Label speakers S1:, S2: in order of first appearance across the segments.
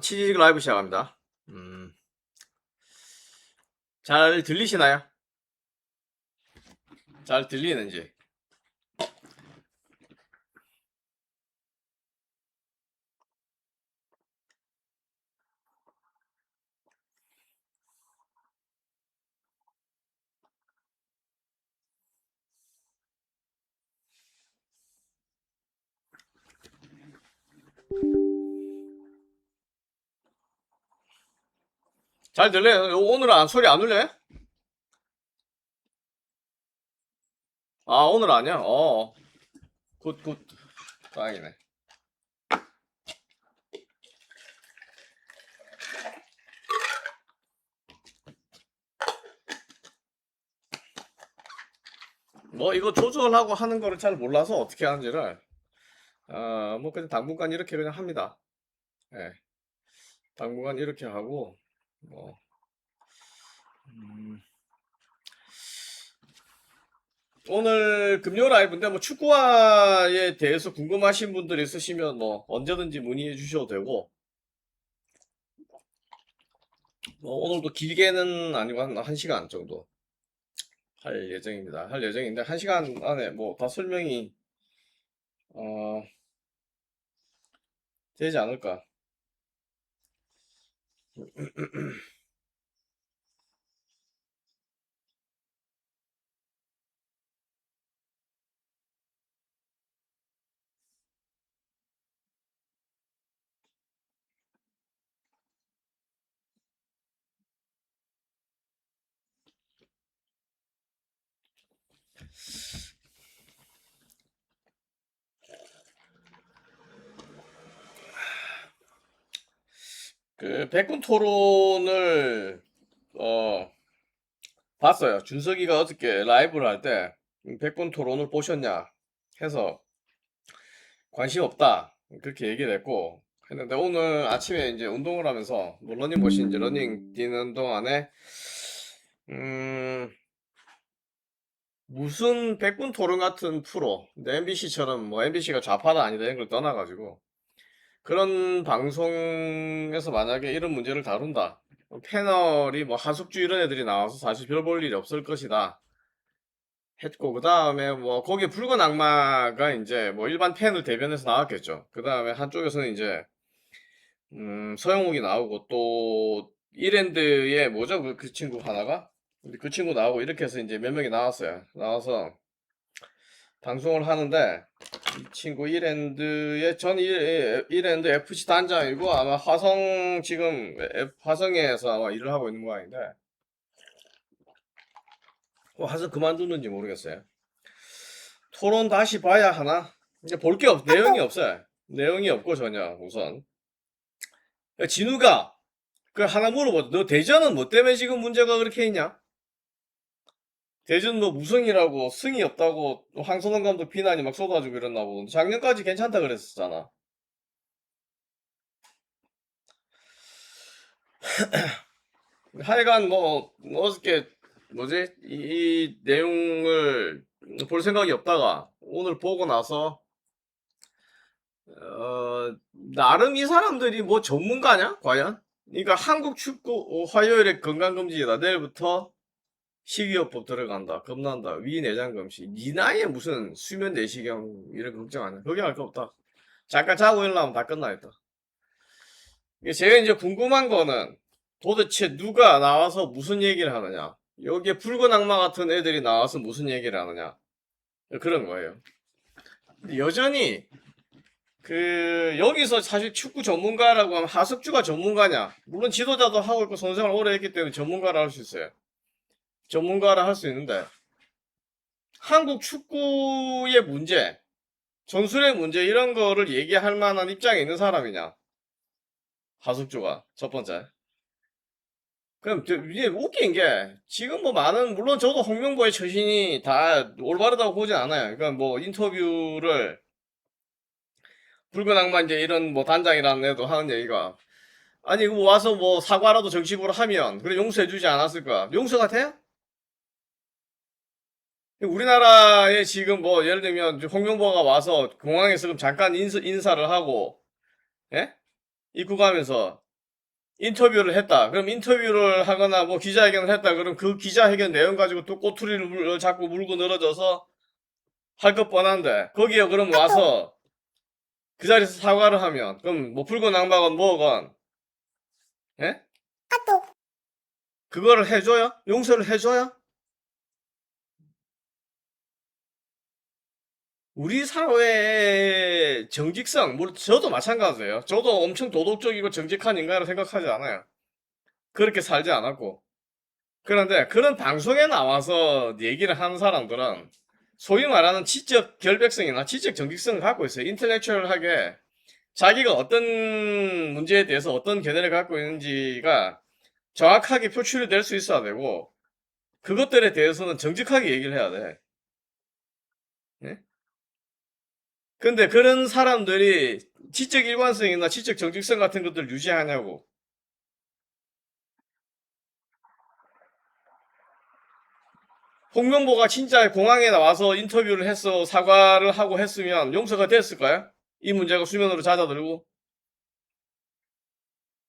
S1: 치즈직 라이브 시작합니다. 잘 들리시나요? 잘 들리는지. 잘 들려요? 오늘은 소리 안 울려요? 오늘 아니야? 굿. 다행이네. 뭐, 이거 조절하고 하는 거를 잘 몰라서 어떻게 하는지를, 뭐, 그냥 당분간 이렇게 그냥 합니다. 예. 당분간 이렇게 하고, 뭐, 음, 오늘 금요 라이브인데, 뭐, 축구화에 대해서 궁금하신 분들 있으시면, 뭐, 언제든지 문의해 주셔도 되고, 뭐, 오늘도 길게는 아니고 한 시간 정도 할 예정입니다. 할 예정인데, 한 시간 안에 뭐, 다 설명이, 어, 되지 않을까. 그, 백분 토론을, 어, 봤어요. 준석이가 어저께 라이브를 할 때, 백분 토론을 보셨냐? 해서, 관심 없다. 그렇게 얘기를 했고, 했는데 오늘 아침에 이제 운동을 하면서, 뭐 러닝머신 이제 러닝 뛰는 동안에, 음, 무슨 백분 토론 같은 프로, MBC처럼 뭐 MBC가 좌파다 아니다 이런 걸 떠나가지고, 그런 방송에서 만약에 이런 문제를 다룬다. 패널이 뭐 하숙주 이런 애들이 나와서 사실 별 볼 일이 없을 것이다. 했고, 그 다음에 뭐, 거기에 붉은 악마가 이제 뭐 일반 팬을 대변해서 나왔겠죠. 그 다음에 한쪽에서는 이제, 서영욱이 나오고 또, 이랜드의 뭐죠? 그 친구 하나가? 근데 그 친구 나오고 이렇게 해서 이제 몇 명이 나왔어요. 나와서 방송을 하는데, 이 친구 이랜드의 전 이랜드 FC 단장이고 아마 화성 지금 화성에서 아마 일을 하고 있는 모양인데 화성 그만두는지 모르겠어요. 토론 다시 봐야 하나? 이제 볼 게 내용이 없어요. 내용이 없고 전혀 우선 진우가 그 하나 물어보자. 너 대전은 뭐 때문에 지금 문제가 그렇게 있냐? 대전 뭐 무승이라고 승이 없다고 황선홍 감독 비난이 막 쏟아지고 이랬나 보던데 작년까지 괜찮다 그랬었잖아. 하여간 뭐 어저께 뭐지 이 내용을 볼 생각이 없다가 오늘 보고 나서 나름 이 사람들이 뭐 전문가냐 과연? 그러니까 한국 축구 화요일에 건강검진이다 내일부터 식이요법 들어간다 겁난다 위내장 검시 니 나이에 무슨 수면 내시경 이런 걱정 안 해. 걱정할 거 없다. 잠깐 자고 일어나면 다 끝나겠다. 제가 이제 궁금한 거는 도대체 누가 나와서 무슨 얘기를 하느냐? 여기에 붉은 악마 같은 애들이 나와서 무슨 얘기를 하느냐? 그런 거예요. 근데 여전히 여기서 사실 축구 전문가라고 하면 하석주가 전문가냐? 물론 지도자도 하고 있고 선생을 오래 했기 때문에 전문가라 할 수 있어요. 전문가라 할 수 있는데 한국 축구의 문제, 전술의 문제 이런 거를 얘기할 만한 입장에 있는 사람이냐? 하석주가 첫 번째. 그럼 이제 웃긴 게 지금 뭐 많은 물론 저도 홍명보의 처신이 다 올바르다고 보진 않아요. 그러니까 뭐 인터뷰를 붉은 악마 이제 이런 뭐 단장이라는 애도 하는 얘기가 아니 그 와서 뭐 사과라도 정식으로 하면 그래 용서해주지 않았을까? 용서가 돼? 우리나라에 지금 뭐 예를 들면 홍명보가 와서 공항에서 그럼 잠깐 인사를 하고, 예? 입국하면서 인터뷰를 했다. 그럼 인터뷰를 하거나 뭐 기자회견을 했다. 그럼 그 기자회견 내용 가지고 또 꼬투리를 자꾸 물고 늘어져서 할 것 뻔한데 거기에 그럼 와서 그 자리에서 사과를 하면 그럼 뭐 붉은 악마건 뭐건, 예? 그거를 해줘요? 용서를 해줘요? 우리 사회의 정직성, 뭐 저도 마찬가지예요. 저도 엄청 도덕적이고 정직한 인간이라고 생각하지 않아요. 그렇게 살지 않았고. 그런데 그런 방송에 나와서 얘기를 하는 사람들은 소위 말하는 지적 결백성이나 지적 정직성을 갖고 있어요. 인텔렉츄얼하게 자기가 어떤 문제에 대해서 어떤 견해를 갖고 있는지가 정확하게 표출이 될 수 있어야 되고, 그것들에 대해서는 정직하게 얘기를 해야 돼. 예? 근데 그런 사람들이 지적 일관성이나 지적 정직성 같은 것들을 유지하냐고. 홍명보가 진짜 공항에 나와서 인터뷰를 해서 사과를 하고 했으면 용서가 됐을까요? 이 문제가 수면으로 잦아들고.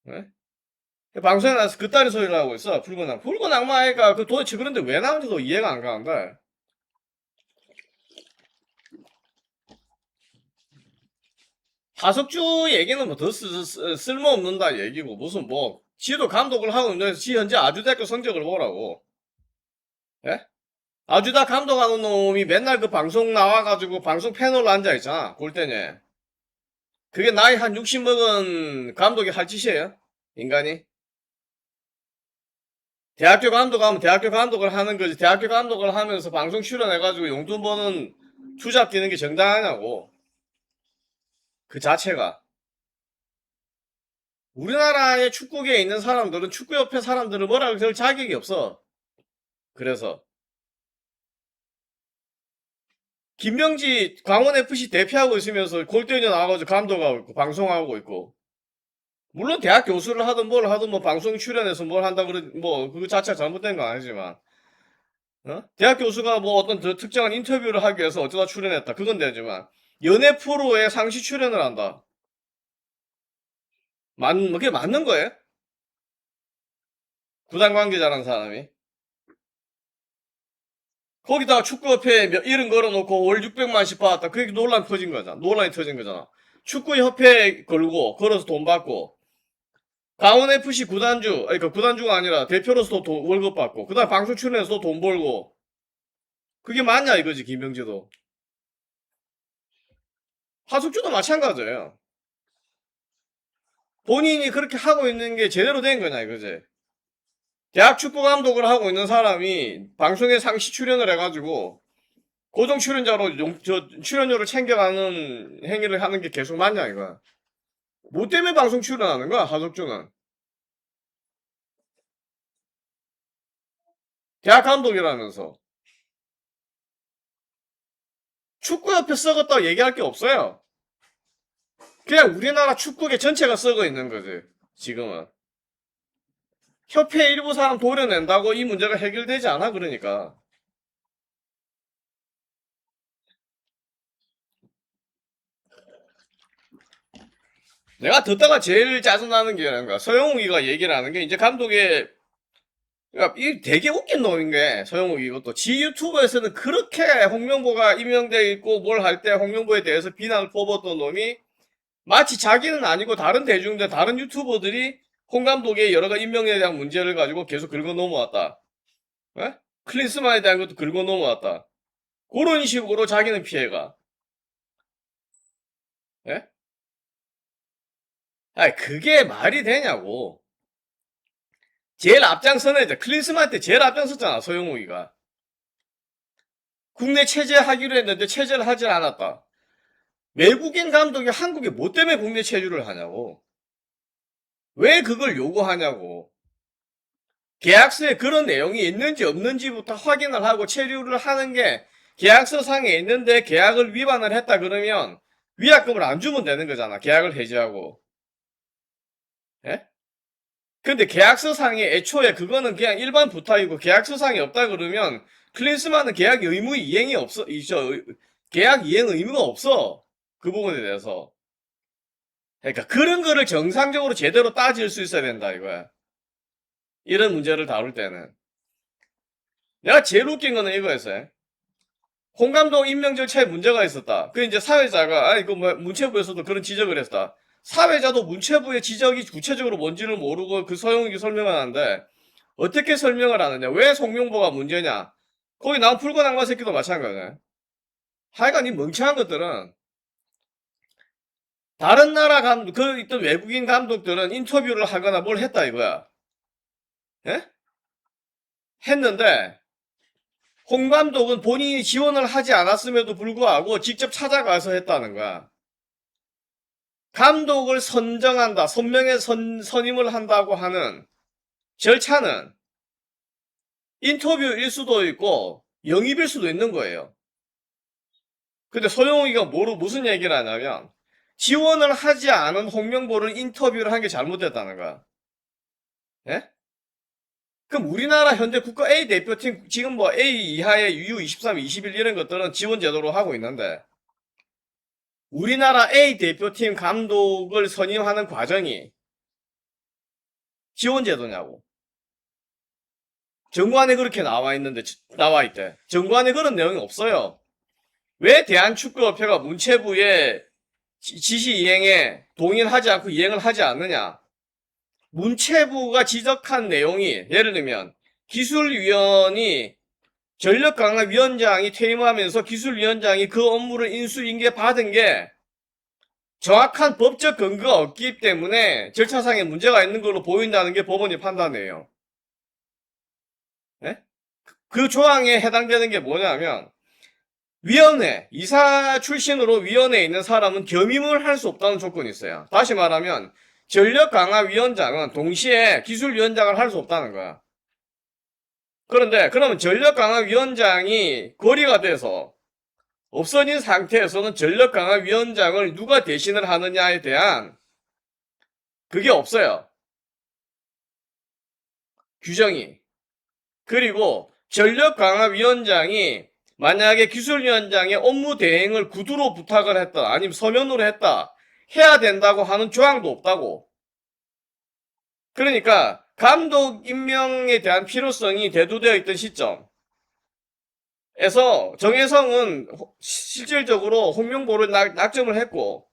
S1: 예? 방송에 나와서 그따위 소리를 하고 있어. 붉은 악마. 붉은 악마가 그 도대체 그런데 왜 나온지도 이해가 안 가는데. 하석주 얘기는 뭐 더 쓸모없는다 얘기고, 무슨 뭐 지도 감독을 하고 있는데 지 현재 아주대학교 성적을 보라고. 예? 아주다 감독하는 놈이 맨날 그 방송 나와가지고 방송 패널로 앉아있잖아, 골대녀. 그게 나이 한 60 먹은 감독이 할 짓이에요, 인간이. 대학교 감독하면 대학교 감독을 하는 거지. 대학교 감독을 하면서 방송 출연해가지고 용돈 버는 투잡 뛰는 게 정당하냐고. 그 자체가. 우리나라의 축구계에 있는 사람들은 축구협회 사람들을 뭐라고 할 자격이 없어. 그래서 김명지 강원FC 대표하고 있으면서 골대녀 나와가지고 감독하고 있고 방송하고 있고, 물론 대학 교수를 하든 뭘 하든 뭐 방송 출연해서 뭘 한다 그러 뭐 그거 자체가 잘못된 건 아니지만, 대학 교수가 뭐 어떤 특정한 인터뷰를 하기 위해서 어쩌다 출연했다 그건 되지만, 연예 프로에 상시 출연을 한다. 그게 맞는 거예요? 구단 관계자라는 사람이 거기다가 축구협회에 이름 걸어놓고 월 600만씩 받았다. 그게 논란이 터진 거잖아. 축구협회에 걸어서 돈 받고, 강원FC 구단주, 아니, 그 구단주가 아니라 대표로서도 월급 받고, 그 다음 방송 출연해서도 돈 벌고, 그게 맞냐 이거지, 김병지도. 하숙주도 마찬가지예요. 본인이 그렇게 하고 있는 게 제대로 된 거냐 이거지. 대학 축구 감독을 하고 있는 사람이 방송에 상시 출연을 해가지고, 고정 출연자로 출연료를 챙겨가는 행위를 하는 게 계속 맞냐 이거야. 뭐 때문에 방송 출연하는 거야, 하숙주는. 대학 감독이라면서. 축구협회 썩었다고 얘기할 게 없어요. 그냥 우리나라 축구계 전체가 썩어 있는 거지, 지금은. 협회 일부 사람 도려낸다고 이 문제가 해결되지 않아, 그러니까. 내가 듣다가 제일 짜증나는 게 이런 거야. 서영욱이가 얘기를 하는 게, 이제 감독의, 그러니까 이 되게 웃긴 놈인 게, 서영욱이 이것도. 지 유튜버에서는 그렇게 홍명보가 임명돼 있고 뭘 할 때 홍명보에 대해서 비난을 퍼붓던 놈이, 마치 자기는 아니고 다른 대중들, 다른 유튜버들이 홍 감독의 여러 가지 임명에 대한 문제를 가지고 계속 긁어 넘어왔다. 예? 클린스만에 대한 것도 긁어 넘어왔다. 그런 식으로 자기는 피해가. 예? 아니, 그게 말이 되냐고. 제일 앞장서는 이제 클린스만한테 제일 앞장섰잖아, 소영욱이가. 국내 체제하기로 했는데 체제를 하질 않았다. 외국인 감독이 한국에 뭐 때문에 국내 체류를 하냐고. 왜 그걸 요구하냐고. 계약서에 그런 내용이 있는지 없는지부터 확인을 하고 체류를 하는 게, 계약서 상에 있는데 계약을 위반을 했다 그러면 위약금을 안 주면 되는 거잖아. 계약을 해지하고. 예? 근데 계약서상에 애초에 그거는 그냥 일반 부탁이고 계약서상에 없다 그러면 클린스만은 계약 의무 이행이 없어. 계약 이행 의무가 없어. 그 부분에 대해서. 그러니까 그런 거를 정상적으로 제대로 따질 수 있어야 된다 이거야. 이런 문제를 다룰 때는. 내가 제일 웃긴 거는 이거였어요. 홍 감독 임명 절차에 문제가 있었다. 그 이제 사회자가 아니 뭐 문체부에서도 그런 지적을 했다. 사회자도 문체부의 지적이 구체적으로 뭔지를 모르고 그 서영욱이 설명을 하는데 어떻게 설명을 하느냐? 왜 송명보가 문제냐? 거기 나온 풀건 악마 새끼도 마찬가지네. 하여간 이 멍청한 것들은 다른 나라 감독, 그 있던 외국인 감독들은 인터뷰를 하거나 뭘 했다 이거야. 예? 했는데 홍 감독은 본인이 지원을 하지 않았음에도 불구하고 직접 찾아가서 했다는 거야. 감독을 선정한다, 선명에 선임을 한다고 하는 절차는 인터뷰일 수도 있고 영입일 수도 있는 거예요. 근데 소영욱이가 무슨 얘기를 하냐면 지원을 하지 않은 홍명보를 인터뷰를 한 게 잘못됐다는 거야. 예? 그럼 우리나라 현재 국가 A 대표팀 지금 뭐 A 이하의 U23, 21 이런 것들은 지원 제도로 하고 있는데 우리나라 A 대표팀 감독을 선임하는 과정이 지원 제도냐고. 정관에 그렇게 나와 있대. 정관에 그런 내용이 없어요. 왜 대한축구협회가 문체부의 지시 이행에 동의하지 않고 이행을 하지 않느냐? 문체부가 지적한 내용이 예를 들면 기술위원이 전력강화위원장이 퇴임하면서 기술위원장이 그 업무를 인수인계 받은 게 정확한 법적 근거가 없기 때문에 절차상에 문제가 있는 걸로 보인다는 게 법원의 판단이에요. 네? 그 조항에 해당되는 게 뭐냐면 위원회, 이사 출신으로 위원회에 있는 사람은 겸임을 할 수 없다는 조건이 있어요. 다시 말하면 전력강화위원장은 동시에 기술위원장을 할 수 없다는 거야. 그런데 그러면 전력강화위원장이 거리가 돼서 없어진 상태에서는 전력강화위원장을 누가 대신을 하느냐에 대한 그게 없어요. 규정이. 그리고 전력강화위원장이 만약에 기술위원장의 업무 대행을 구두로 부탁을 했다, 아니면 서면으로 했다, 해야 된다고 하는 조항도 없다고. 그러니까 감독 임명에 대한 필요성이 대두되어 있던 시점에서 정혜성은 실질적으로 홍명보를 낙점을 했고,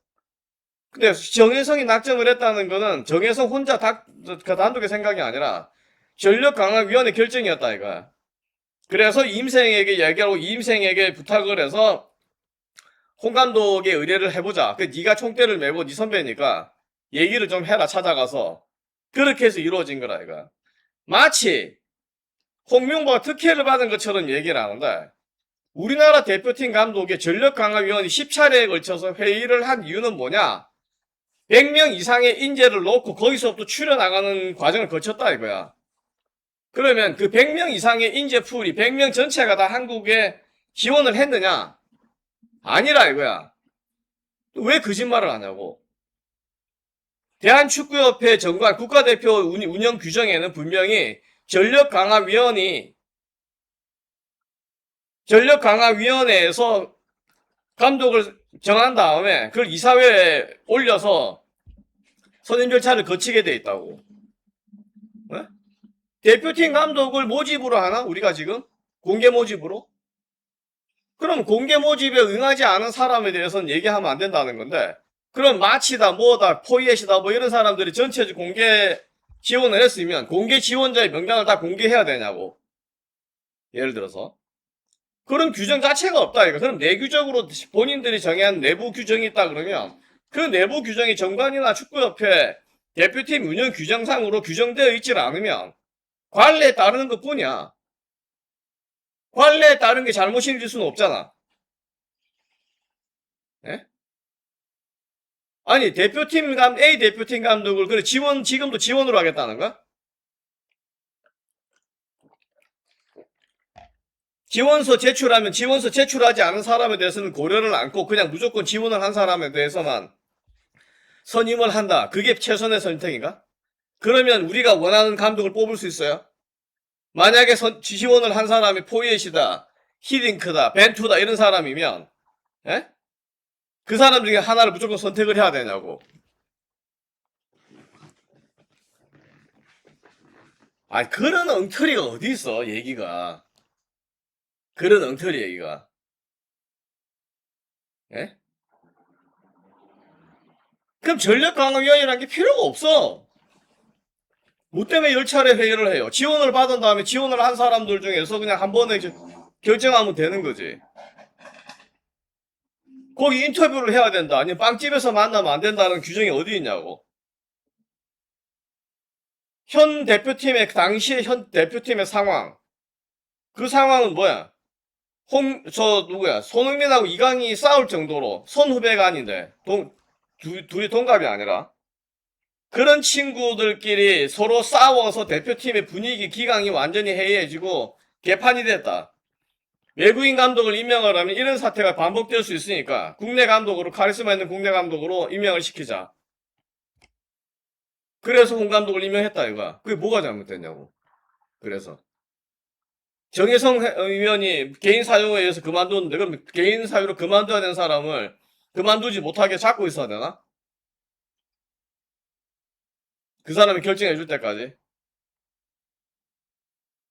S1: 근데 정혜성이 낙점을 했다는 거는 정혜성 혼자 단독의 생각이 아니라 전력강화위원회 결정이었다 이거야. 그래서 이임생에게 얘기하고 이임생에게 부탁을 해서 홍 감독의 의뢰를 해보자. 네가 총대를 메고 네 선배니까 얘기를 좀 해라 찾아가서. 그렇게 해서 이루어진 거라 이거. 마치 홍명보가 특혜를 받은 것처럼 얘기를 하는데 우리나라 대표팀 감독의 전력강화위원이 10차례에 걸쳐서 회의를 한 이유는 뭐냐? 100명 이상의 인재를 놓고 거기서부터 추려나가는 과정을 거쳤다 이거야. 그러면 그 100명 이상의 인재 풀이 100명 전체가 다 한국에 지원을 했느냐? 아니라 이거야. 왜 거짓말을 하냐고. 대한축구협회 정관 국가대표 운영 규정에는 분명히 전력강화위원회에서 감독을 정한 다음에 그걸 이사회에 올려서 선임 절차를 거치게 돼 있다고. 네? 대표팀 감독을 모집으로 하나? 우리가 지금? 공개 모집으로? 그럼 공개 모집에 응하지 않은 사람에 대해서는 얘기하면 안 된다는 건데 그럼 마치다 뭐다 포이엣이다 뭐 이런 사람들이 전체적 공개 지원을 했으면 공개 지원자의 명단을 다 공개해야 되냐고. 예를 들어서 그런 규정 자체가 없다 이거. 그럼 내규적으로 본인들이 정한 내부 규정이 있다 그러면 그 내부 규정이 정관이나 축구협회 대표팀 운영 규정상으로 규정되어 있질 않으면 관례에 따르는 것 뿐이야. 관례에 따른 게 잘못일 수는 없잖아. 예? 아니 A 대표팀 감독을 그래 지금도 지원으로 하겠다는가? 지원서 제출하면 지원서 제출하지 않은 사람에 대해서는 고려를 않고 그냥 무조건 지원을 한 사람에 대해서만 선임을 한다. 그게 최선의 선택인가? 그러면 우리가 원하는 감독을 뽑을 수 있어요? 만약에 지원을 한 사람이 포이엣이다, 히딩크다, 벤투다 이런 사람이면 예? 그 사람 중에 하나를 무조건 선택을 해야 되냐고. 아니 그런 엉터리가 어디 있어 얘기가. 그런 엉터리 얘기가. 예? 그럼 전력강화위원이라는 게 필요가 없어. 뭐 때문에 10차례 회의를 해요? 지원을 받은 다음에 지원을 한 사람들 중에서 그냥 한 번에 결정하면 되는 거지. 거기 인터뷰를 해야 된다. 아니면 빵집에서 만나면 안 된다는 규정이 어디 있냐고. 현 대표팀의, 당시의 현 대표팀의 상황. 그 상황은 뭐야? 누구야? 손흥민하고 이강인이 싸울 정도로 손후배가 아닌데, 둘이 동갑이 아니라. 그런 친구들끼리 서로 싸워서 대표팀의 분위기, 기강이 완전히 해이해지고 개판이 됐다. 외국인 감독을 임명을 하면 이런 사태가 반복될 수 있으니까 국내 감독으로, 카리스마 있는 국내 감독으로 임명을 시키자. 그래서 홍 감독을 임명했다 이거야. 그게 뭐가 잘못됐냐고. 그래서 정혜성 의원이 개인 사유에 의해서 그만뒀는데 그럼 개인 사유로 그만둬야 되는 사람을 그만두지 못하게 잡고 있어야 되나? 그 사람이 결정해 줄 때까지.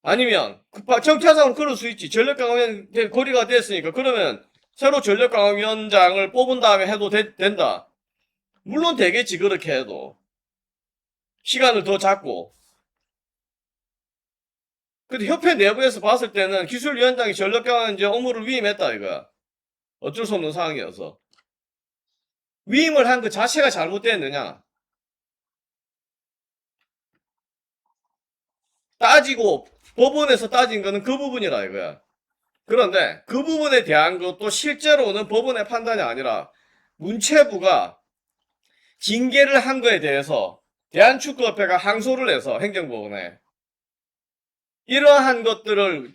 S1: 아니면 정치화상으로 그럴 수 있지. 전력강화위원 거리가 됐으니까 그러면 새로 전력강화위원장을 뽑은 다음에 해도 된다. 물론 되겠지 그렇게 해도. 시간을 더 잡고. 근데 협회 내부에서 봤을 때는 기술위원장이 전력강화 이제 업무를 위임했다 이거야. 어쩔 수 없는 상황이어서. 위임을 한 그 자체가 잘못됐느냐? 따지고 법원에서 따진 거는 그 부분이라 이거야. 그런데 그 부분에 대한 것도 실제로는 법원의 판단이 아니라 문체부가 징계를 한 거에 대해서 대한축구협회가 항소를 해서 행정법원에 이러한 것들을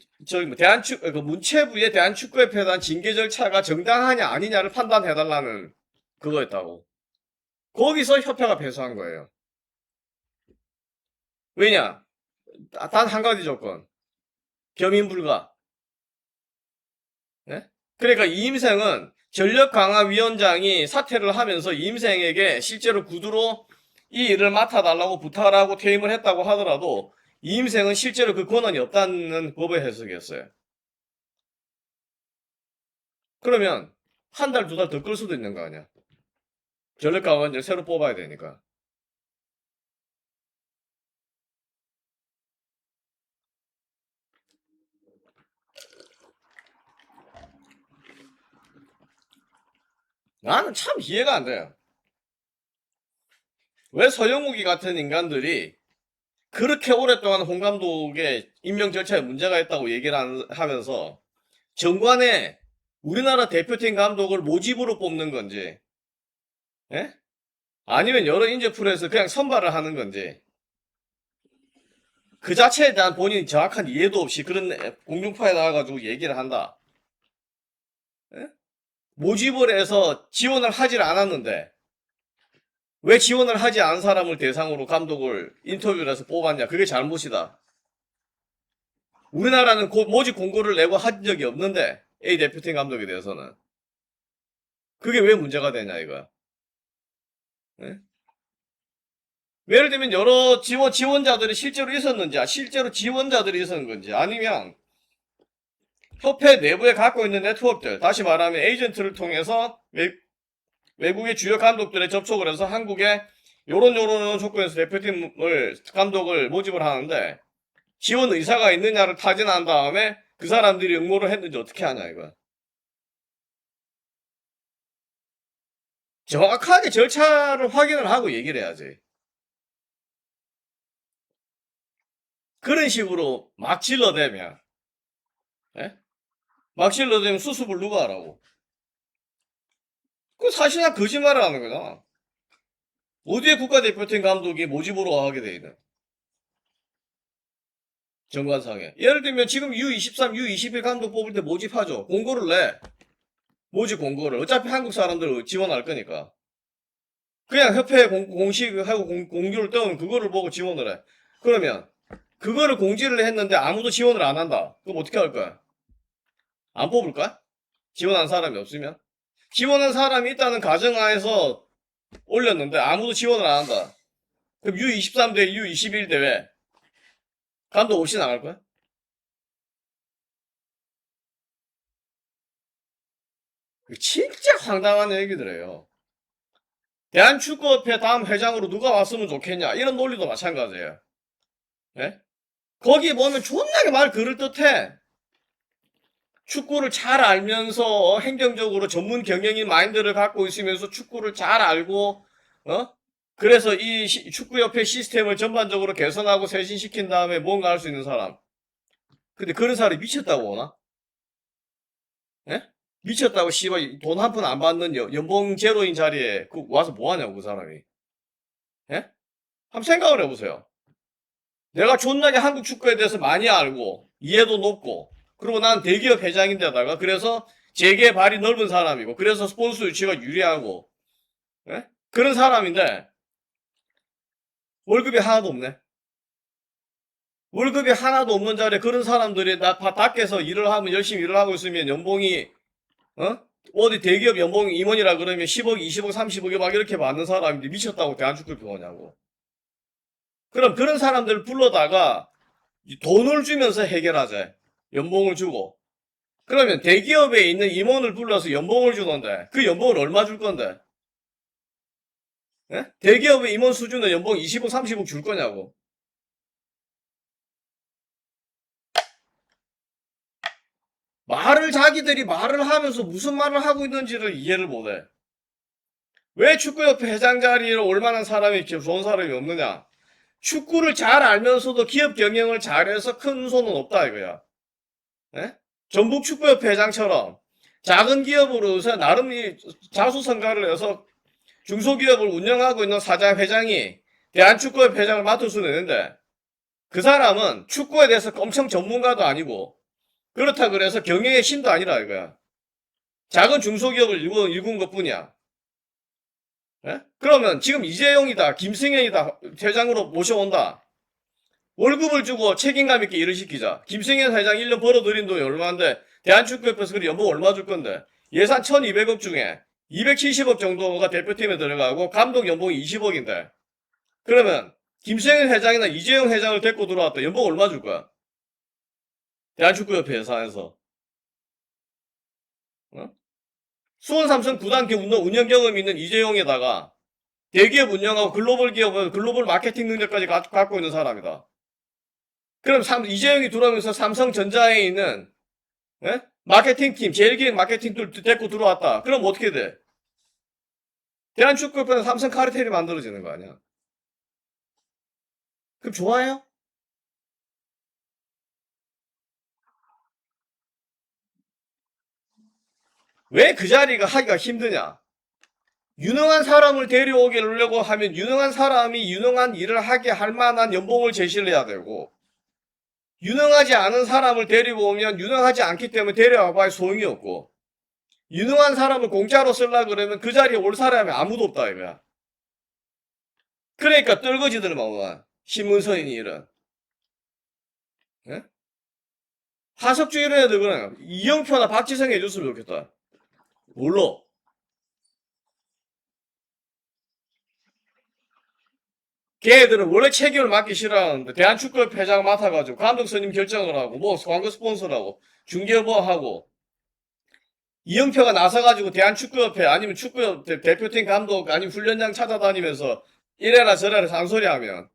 S1: 문체부의 대한축구협회에 대한 징계 절차가 정당하냐 아니냐를 판단해달라는 그거였다고. 거기서 협회가 패소한 거예요. 왜냐? 단 한 가지 조건. 겸임 불가. 네? 그러니까 이임생은 전력강화위원장이 사퇴를 하면서 이임생에게 실제로 구두로 이 일을 맡아달라고 부탁을 하고 퇴임을 했다고 하더라도 이임생은 실제로 그 권한이 없다는 법의 해석이었어요. 그러면 한 달, 두 달 더 끌 수도 있는 거 아니야. 전력강화위원장을 새로 뽑아야 되니까. 나는 참 이해가 안 돼요. 왜 서영욱이 같은 인간들이 그렇게 오랫동안 홍 감독의 임명 절차에 문제가 있다고 얘기를 하면서 정관에 우리나라 대표팀 감독을 모집으로 뽑는 건지, 예? 아니면 여러 인재풀에서 그냥 선발을 하는 건지, 그 자체에 대한 본인 정확한 이해도 없이 그런 공중파에 나와가지고 얘기를 한다. 예? 모집을 해서 지원을 하질 않았는데, 왜 지원을 하지 않은 사람을 대상으로 감독을 인터뷰를 해서 뽑았냐? 그게 잘못이다. 우리나라는 모집 공고를 내고 한 적이 없는데, A 대표팀 감독에 대해서는. 그게 왜 문제가 되냐, 이거야. 네? 예를 들면 여러 지원자들이 실제로 있었는지, 실제로 지원자들이 있었는 건지, 아니면 협회 내부에 갖고 있는 네트워크들, 다시 말하면 에이전트를 통해서 외국의 주요 감독들에 접촉을 해서 한국에 요런 조건에서 대표팀을 감독을 모집을 하는데 지원 의사가 있느냐를 타진한 다음에 그 사람들이 응모를 했는지 어떻게 하냐 이거야. 정확하게 절차를 확인을 하고 얘기를 해야지. 그런 식으로 막 질러대면, 예? 막 질러대면 수습을 누가 하라고? 그 사실상 거짓말을 하는 거잖아. 어디에 국가대표팀 감독이 모집으로 하게 돼 있는 정관상에. 예를 들면 지금 U23, U21 감독 뽑을 때 모집하죠. 공고를 내. 모집 공고를. 어차피 한국 사람들 지원할 거니까. 그냥 협회 공식하고 공지를 떠오면 그거를 보고 지원을 해. 그러면 그거를 공지를 했는데 아무도 지원을 안 한다. 그럼 어떻게 할 거야? 안 뽑을까? 지원한 사람이 없으면? 지원한 사람이 있다는 가정하에서 올렸는데 아무도 지원을 안 한다. 그럼 U23 대 U21 대회 감독 없이 나갈 거야? 진짜 황당한 얘기들이에요. 대한축구협회 다음 회장으로 누가 왔으면 좋겠냐 이런 논리도 마찬가지예요. 예? 거기 보면 존나게 말 그럴듯해. 축구를 잘 알면서 행정적으로 전문 경영인 마인드를 갖고 있으면서 축구를 잘 알고 어? 그래서 이 축구협회 시스템을 전반적으로 개선하고 쇄신시킨 다음에 뭔가 할 수 있는 사람. 근데 그런 사람이 미쳤다고 오나? 예? 미쳤다고 씨발 돈 한 푼 안 받는 연봉 제로인 자리에 그 와서 뭐 하냐고 그 사람이. 예? 한번 생각을 해보세요. 내가 존나게 한국 축구에 대해서 많이 알고 이해도 높고 그리고 난 대기업 회장인데다가 그래서 재계 발이 넓은 사람이고 그래서 스폰서 유치가 유리하고 예? 그런 사람인데 월급이 하나도 없네. 월급이 하나도 없는 자리에 그런 사람들이 나 밖에서 일을 하면 열심히 일을 하고 있으면 연봉이 어? 어디 대기업 연봉 임원이라 그러면 10억, 20억, 30억이 막 이렇게 받는 사람인데 미쳤다고 대한축구협회 오냐고. 그럼 그런 사람들을 불러다가 돈을 주면서 해결하자. 연봉을 주고. 그러면 대기업에 있는 임원을 불러서 연봉을 주던데 그 연봉을 얼마 줄 건데? 예? 대기업의 임원 수준은 연봉 20억, 30억 줄 거냐고. 자기들이 말을 하면서 무슨 말을 하고 있는지를 이해를 못해. 왜 축구협회 회장 자리를 올만한 사람이 좋은 사람이 없느냐? 축구를 잘 알면서도 기업 경영을 잘해서 큰 손은 없다 이거야. 예? 전북 축구협회 회장처럼 작은 기업으로서 나름 자수성가를 해서 중소기업을 운영하고 있는 사장 회장이 대한축구협회 회장을 맡을 수는 있는데 그 사람은 축구에 대해서 엄청 전문가도 아니고 그렇다 그래서 경영의 신도 아니라 이거야. 작은 중소기업을 일군 것뿐이야. 예? 그러면 지금 이재용이다, 김승현이다 회장으로 모셔온다. 월급을 주고 책임감 있게 일을 시키자. 김승현 회장 1년 벌어들인 돈이 얼마인데 대한축구협회에서 그래 연봉 얼마 줄 건데 예산 1200억 중에 270억 정도가 대표팀에 들어가고 감독 연봉이 20억인데 그러면 김승현 회장이나 이재용 회장을 데리고 들어왔다. 연봉 얼마 줄 거야? 대한축구협회 예산에서. 어? 수원 삼성 구단 운영 경험 있는 이재용에다가 대기업 운영하고 글로벌 기업은 글로벌 마케팅 능력까지 갖고 있는 사람이다. 그럼 이재용이 들어오면서 삼성전자에 있는 예? 마케팅 팀, 제일기획 마케팅들 데리고 들어왔다. 그럼 어떻게 돼? 대한축구협회는 삼성 카르텔이 만들어지는 거 아니야? 그럼 좋아요? 왜 그 자리가 하기가 힘드냐? 유능한 사람을 데려오려고 하면 유능한 사람이 유능한 일을 하게 할 만한 연봉을 제시를 해야 되고 유능하지 않은 사람을 데리고 오면 유능하지 않기 때문에 데려와봐야 소용이 없고 유능한 사람을 공짜로 쓰려고 그러면 그 자리에 올 사람이 아무도 없다 이거야. 그러니까 떨거지들만 와. 신문서인이 이런. 예? 하석주 이런 애들 그냥 이영표나 박지성 해줬으면 좋겠다. 몰라. 걔들은 원래 체계를 맡기 싫어하는데 대한축구협회 회장 맡아가지고 감독 선임 결정을 하고 뭐 광고 스폰서라고 중개업하고 이영표가 나서가지고 대한축구협회 아니면 축구협회 대표팀 감독 아니면 훈련장 찾아다니면서 이래라 저래라 잔소리 하면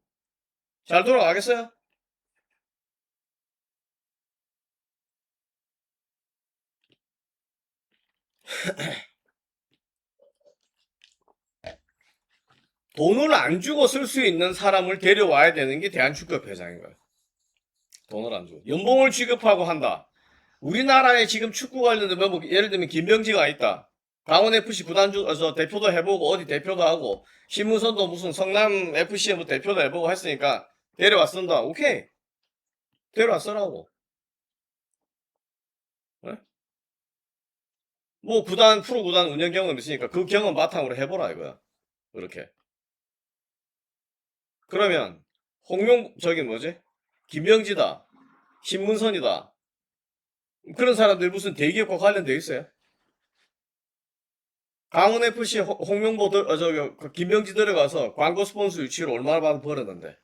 S1: 잘 돌아가겠어요? 돈을 안 주고 쓸 수 있는 사람을 데려와야 되는 게 대한축구협회 회장인 거예요. 돈을 안 주고 연봉을 지급하고 한다. 우리나라에 지금 축구 관련된 뭐 예를 들면 김병지가 있다. 강원FC 구단주에서 대표도 해보고 어디 대표도 하고 신문선도 무슨 성남 FC에 뭐 대표도 해보고 했으니까 데려왔습니다. 오케이. 데려왔으라고. 네? 뭐 프로 구단 운영 경험 있으니까 그 경험 바탕으로 해보라 이거야. 그렇게. 그러면 저기 뭐지? 김명지다. 신문선이다. 그런 사람들 무슨 대기업과 관련돼 있어요? 강원FC 홍명보 저기 그 김명지 들어가서 광고 스폰서 유치를 얼마나 받아 벌었는데.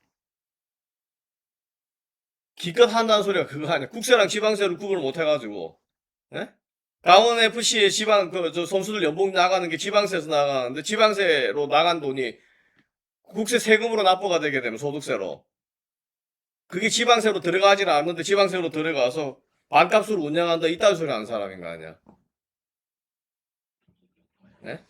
S1: 기껏 한다는 소리가 그거 아니야. 국세랑 지방세를 구분을 못 해가지고. 예? 강원FC의 저 선수들 연봉 나가는 게 지방세에서 나가는데 지방세로 나간 돈이 국세 세금으로 납부가 되게 되면 소득세로. 그게 지방세로 들어가질 않는데 지방세로 들어가서 반값으로 운영한다 이딴 소리 하는 사람인 거 아니야. 예?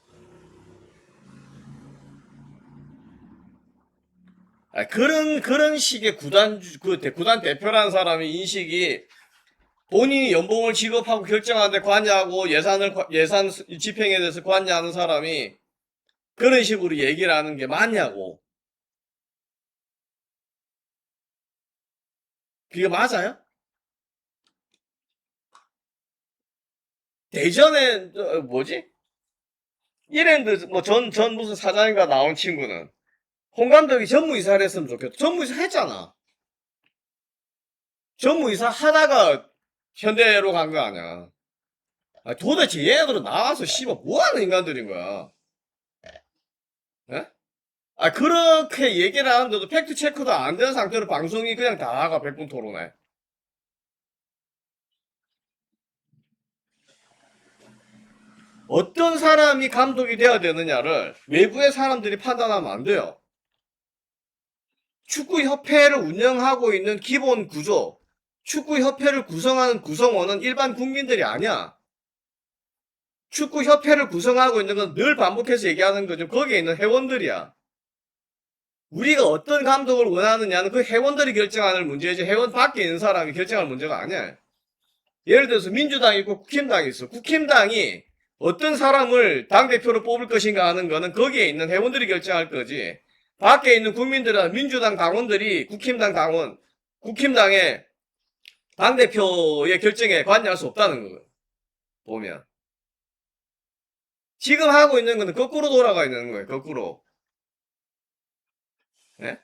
S1: 그런 식의 구단 대표라는 사람의 인식이 본인이 연봉을 지급하고 결정하는데 관여하고 예산 집행에 대해서 관여하는 사람이 그런 식으로 얘기를 하는 게 맞냐고. 그게 맞아요? 대전에, 뭐지? 이랜드, 전 무슨 사장인가 나온 친구는 홍 감독이 전무이사를 했으면 좋겠다. 전무이사 했잖아. 전무이사 하다가 현대로 간 거 아니야. 도대체 얘네들은 나와서 씨발 뭐하는 인간들인 거야. 예? 그렇게 얘기를 하는데도 팩트 체크도 안 된 상태로 방송이 그냥 다 나가, 백분 토론에. 어떤 사람이 감독이 돼야 되느냐를 외부의 사람들이 판단하면 안 돼요. 축구협회를 운영하고 있는 기본 구조, 축구협회를 구성하는 구성원은 일반 국민들이 아니야. 축구협회를 구성하고 있는 건 늘 반복해서 얘기하는 거죠. 거기에 있는 회원들이야. 우리가 어떤 감독을 원하느냐는 그 회원들이 결정하는 문제지 회원 밖에 있는 사람이 결정할 문제가 아니야. 예를 들어서 민주당이 있고 국힘당이 있어. 국힘당이 어떤 사람을 당대표로 뽑을 것인가 하는 거는 거기에 있는 회원들이 결정할 거지. 밖에 있는 국민들은 민주당 당원들이 국힘당의 당대표의 결정에 관여할 수 없다는 거예요. 보면. 지금 하고 있는 거는 거꾸로 돌아가 있는 거예요. 거꾸로. 네?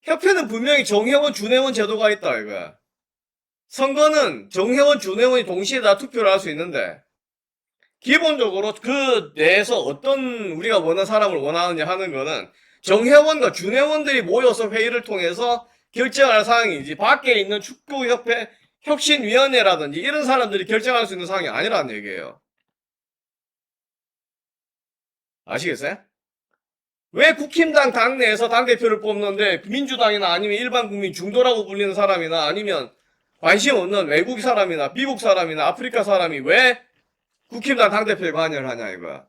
S1: 협회는 분명히 정회원, 준회원 제도가 있다, 이거야. 선거는 정회원, 준회원이 동시에 다 투표를 할 수 있는데, 기본적으로 그 내에서 어떤 우리가 원하는 사람을 원하느냐 하는 거는 정회원과 준회원들이 모여서 회의를 통해서 결정할 사항이지, 밖에 있는 축구협회 혁신위원회라든지 이런 사람들이 결정할 수 있는 사항이 아니라는 얘기예요. 아시겠어요? 왜 국힘당 당내에서 당대표를 뽑는데 민주당이나 아니면 일반 국민 중도라고 불리는 사람이나 아니면 관심 없는 외국 사람이나 미국 사람이나 아프리카 사람이 왜 국힘당 당대표에 관여를 하냐 이거야.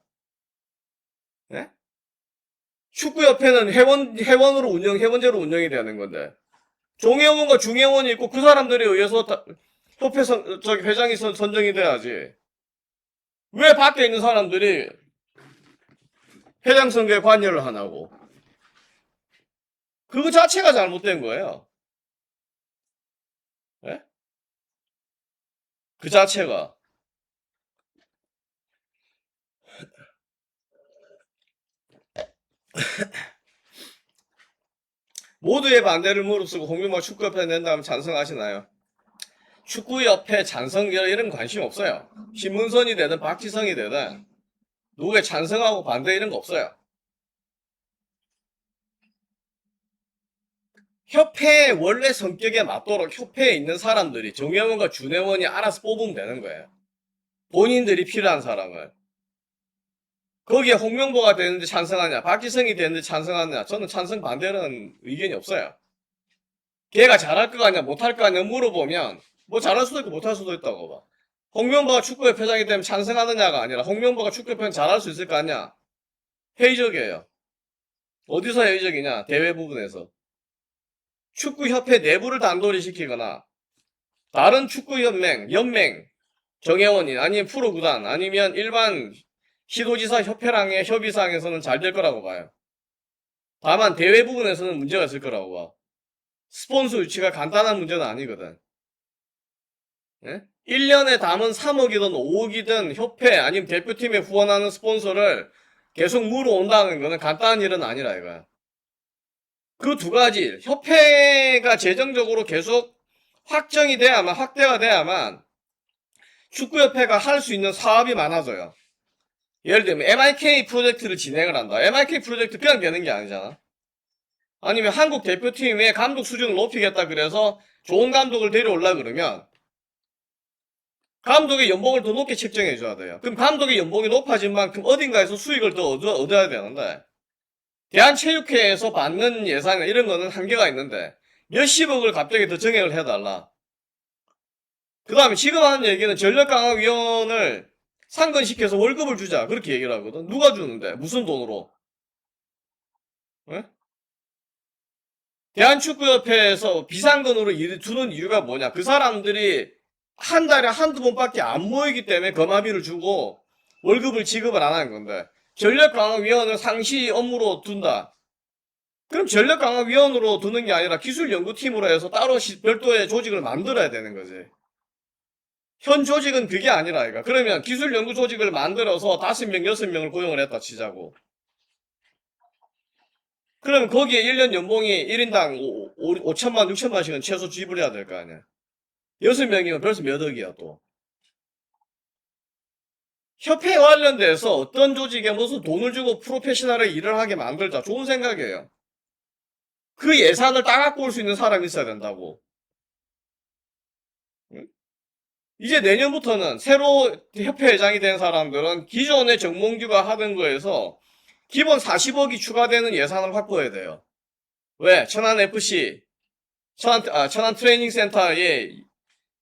S1: 예? 축구협회는 회원제로 운영이 되는 건데 종회원과 중회원이 있고 그 사람들에 의해서 협회 회장이 선정이 돼야지. 왜 밖에 있는 사람들이 회장 선거에 관여를 하냐고. 그거 자체가 잘못된 거예요. 예? 그 자체가. 모두의 반대를 무릅쓰고 홍명보 축구협회 낸다면 찬성하시나요? 축구협회 찬성 이런 관심 없어요. 신문선이 되든 박지성이 되든 누구에 찬성하고 반대 이런 거 없어요. 협회의 원래 성격에 맞도록 협회에 있는 사람들이 정회원과 준회원이 알아서 뽑으면 되는 거예요. 본인들이 필요한 사람을. 거기에 홍명보가 되는데 찬성하냐, 박지성이 되는데 찬성하냐, 저는 찬성 반대라는 의견이 없어요. 걔가 잘할 거 같냐, 못할 거 같냐 물어보면 뭐 잘할 수도 있고 못할 수도 있다고 봐. 홍명보가 축구협회장이 되면 찬성하느냐가 아니라 홍명보가 축구협회는 잘할 수 있을 거 아니야. 회의적이에요. 어디서 회의적이냐? 대회 부분에서. 축구협회 내부를 단돌이 시키거나 다른 축구연맹, 연맹, 정회원이 아니면 프로구단 아니면 일반 시도지사 협회랑의 협의사항에서는 잘 될 거라고 봐요. 다만 대회 부분에서는 문제가 있을 거라고 봐. 스폰서 유치가 간단한 문제는 아니거든. 예? 1년에 담은 3억이든 5억이든 협회 아니면 대표팀에 후원하는 스폰서를 계속 물어온다는 거는 간단한 일은 아니라 이거야. 그 두 가지 협회가 재정적으로 계속 확정이 돼야만 확대가 돼야만 축구협회가 할 수 있는 사업이 많아져요. 예를 들면 MIK 프로젝트를 진행을 한다. MIK 프로젝트 그냥 되는 게 아니잖아. 아니면 한국 대표팀의 감독 수준을 높이겠다 그래서 좋은 감독을 데려올라 그러면 감독의 연봉을 더 높게 책정해 줘야 돼요. 그럼 감독의 연봉이 높아진 만큼 어딘가에서 수익을 더 얻어야 되는데 대한체육회에서 받는 예산이나 이런 거는 한계가 있는데 몇십억을 갑자기 더 정액을 해달라. 그 다음에 지금 하는 얘기는 전력강화위원을 상근시켜서 월급을 주자 그렇게 얘기를 하거든. 누가 주는데 무슨 돈으로? 예? 대한축구협회에서 비상근으로 두는 이유가 뭐냐? 그 사람들이 한 달에 한두 번밖에 안 모이기 때문에 거마비를 주고 월급을 지급을 안 하는 건데 전력강화위원을 상시 업무로 둔다. 그럼 전력강화위원으로 두는 게 아니라 기술연구팀으로 해서 따로 별도의 조직을 만들어야 되는 거지. 현 조직은 그게 아니라 이거. 그러면 기술연구 조직을 만들어서 5명, 6명을 고용을 했다 치자고. 그럼 거기에 1년 연봉이 1인당 5천만, 6천만씩은 최소 지불해야 될 거 아니야. 6명이면 벌써 몇 억이야 또. 협회 관련돼서 어떤 조직에 무슨 돈을 주고 프로페셔널하게 일을 하게 만들자. 좋은 생각이에요. 그 예산을 따갖고 올 수 있는 사람이 있어야 된다고. 응? 이제 내년부터는 새로 협회 회장이 된 사람들은 기존의 정몽규가 하던 거에서 기본 40억이 추가되는 예산을 확보해야 돼요. 왜? 천안FC, 천안 트레이닝 센터에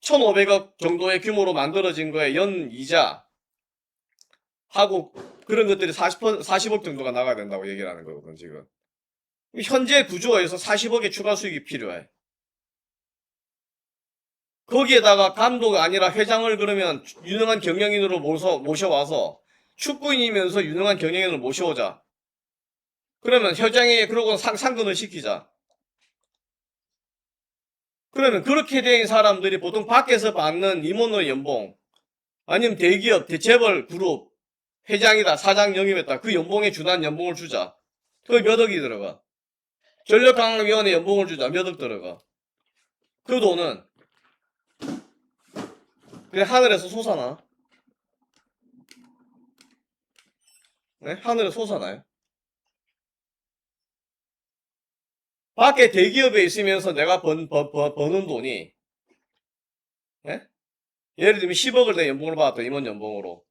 S1: 1,500억 정도의 규모로 만들어진 거에 연 이자 하고 그런 것들이 40억 정도가 나가야 된다고 얘기를 하는 거거든, 지금. 현재 구조에서 40억의 추가 수익이 필요해. 거기에다가 감독 아니라 회장을 그러면 유능한 경영인으로 모셔와서 축구인이면서 유능한 경영인을 모셔오자. 그러면 회장이 그러고 상근을 시키자. 그러면 그렇게 된 사람들이 보통 밖에서 받는 임원의 연봉 아니면 대기업, 재벌 그룹 회장이다, 사장 영입했다. 그 연봉에 준한 연봉을 주자. 그게 몇 억이 들어가. 전력강화위원회 연봉을 주자. 몇 억 들어가. 그 돈은 그냥 하늘에서 솟아나. 네? 하늘에 솟아나요. 밖에 대기업에 있으면서 내가 버는 돈이 예? 예를 들면 10억을 내 연봉을 받았다. 임원 연봉으로.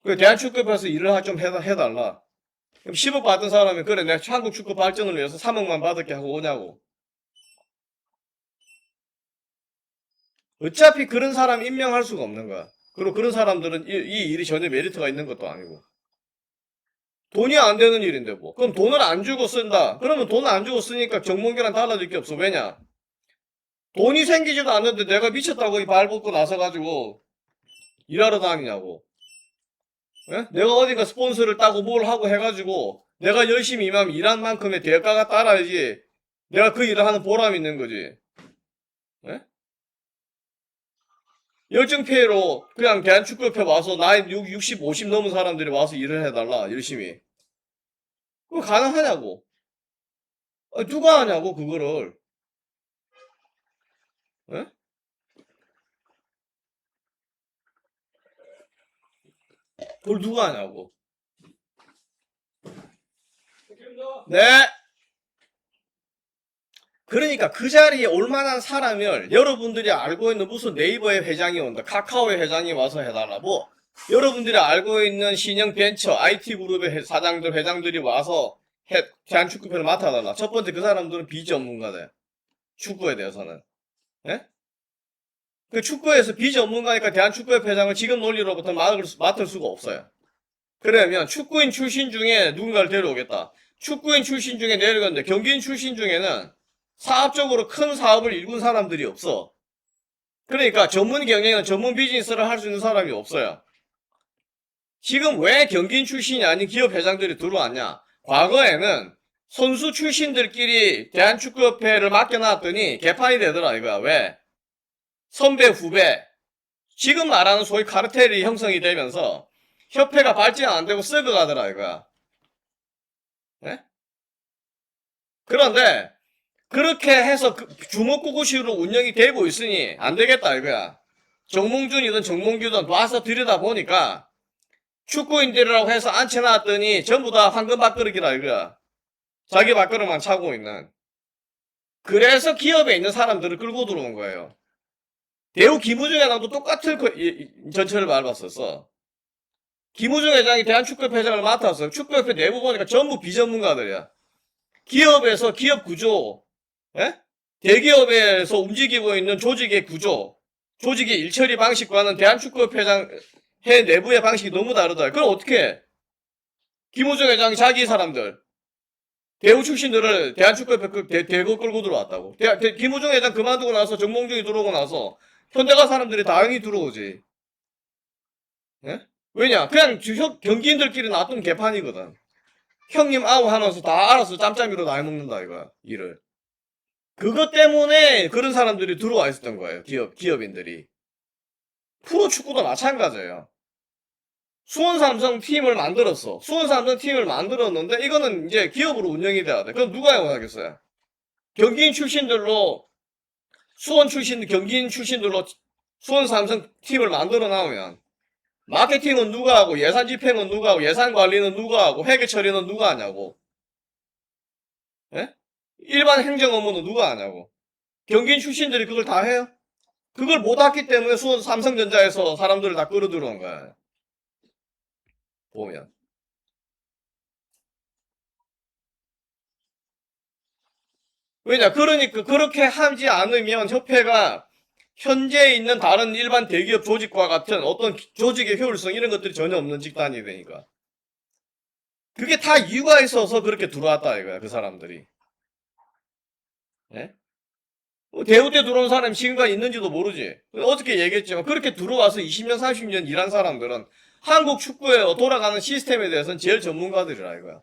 S1: 그 대한축구협에서 일을 좀 해달라. 그럼 10억 받은 사람이 그래 내가 한국 축구 발전을 위해서 3억만 받을게 하고 오냐고. 어차피 그런 사람 임명할 수가 없는 거야. 그리고 그런 사람들은 이 일이 전혀 메리트가 있는 것도 아니고. 돈이 안 되는 일인데 뭐. 그럼 돈을 안 주고 쓴다. 그러면 돈 안 주고 쓰니까 정몽규랑 달라질 게 없어. 왜냐? 돈이 생기지도 않는데 내가 미쳤다고 이 발 벗고 나서가지고 일하러 다니냐고. 예? 내가 어디가 스폰서를 따고 뭘 하고 해가지고 내가 열심히 일한 만큼의 대가가 따라야지 내가 그 일을 하는 보람이 있는 거지. 예? 열정페이로 그냥 대한축구협회 와서 나이 60, 50 넘은 사람들이 와서 일을 해달라 열심히. 그거 가능하냐고. 누가 하냐고 그거를. 예? 그걸 누가 하냐고. 네. 그러니까 그 자리에 올만한 사람을 여러분들이 알고 있는 무슨 네이버의 회장이 온다. 카카오의 회장이 와서 해달라. 뭐 여러분들이 알고 있는 신형 벤처 IT그룹의 사장들 회장들이 와서 대한축구협회를 맡아달라. 첫 번째 그 사람들은 비전문가다. 축구에 대해서는. 예? 그 축구에서 비전문가니까 대한축구협회 회장을 지금 논리로부터 맡을 수가 없어요. 그러면 축구인 출신 중에 누군가를 데려오겠다. 축구인 출신 중에 내려갔는데 경기인 출신 중에는 사업적으로 큰 사업을 일군 사람들이 없어. 그러니까 전문 경영이나 전문 비즈니스를 할 수 있는 사람이 없어요. 지금 왜 경기인 출신이 아닌 기업 회장들이 들어왔냐? 과거에는 선수 출신들끼리 대한축구협회를 맡겨놨더니 개판이 되더라 이거야. 왜? 선배, 후배. 지금 말하는 소위 카르텔이 형성이 되면서 협회가 발전 안 되고 썩어가더라, 이거야. 예? 그런데 그렇게 해서 주먹구구식으로 운영이 되고 있으니 안 되겠다, 이거야. 정몽준이든 정몽규든 와서 들여다보니까 축구인들이라고 해서 앉혀놨더니 전부 다 황금 밥그릇이라, 이거야. 자기 밥그릇만 차고 있는. 그래서 기업에 있는 사람들을 끌고 들어온 거예요. 대우 김우중 회장도 똑같은 전철을 밟았었어. 김우중 회장이 대한축구협회 회장을 맡아서 축구협회 내부 보니까 전부 비전문가들이야. 기업에서 기업 구조, 예? 대기업에서 움직이고 있는 조직의 구조, 조직의 일처리 방식과는 대한축구협회 회장회 내부의 방식이 너무 다르다. 그럼 어떻게 해? 김우중 회장이 자기 사람들, 대우 출신들을 대한축구협회 대거 끌고 들어왔다고. 김우중 회장 그만두고 나서 정몽준이 들어오고 나서 현대가 사람들이 다행히 들어오지. 예? 왜냐? 그냥 경기인들끼리 놔둔 개판이거든. 형님 아우 하면서 다 알아서 짬짬이로 날 먹는다 이거야. 일을. 그것 때문에 그런 사람들이 들어와 있었던 거예요. 기업인들이. 프로축구도 마찬가지예요. 수원삼성 팀을 만들었어. 수원삼성 팀을 만들었는데 이거는 이제 기업으로 운영이 돼야 돼. 그럼 누가 원하겠어요? 경기인 출신들로 경기인 출신들로 수원삼성 팀을 만들어 나오면 마케팅은 누가 하고 예산 집행은 누가 하고 예산 관리는 누가 하고 회계 처리는 누가 하냐고. 예? 일반 행정 업무는 누가 하냐고. 경기인 출신들이 그걸 다 해요? 그걸 못했기 때문에 수원 삼성전자에서 사람들을 다 끌어들어온 거야. 보면. 왜냐? 그러니까 그렇게 하지 않으면 협회가 현재 있는 다른 일반 대기업 조직과 같은 어떤 조직의 효율성 이런 것들이 전혀 없는 집단이 되니까. 그게 다 이유가 있어서 그렇게 들어왔다 이거야, 그 사람들이. 예? 대우 때 들어온 사람이 지금까지 있는지도 모르지. 어떻게 얘기했지만 그렇게 들어와서 20년, 30년 일한 사람들은 한국 축구에 돌아가는 시스템에 대해서는 제일 전문가들이라 이거야.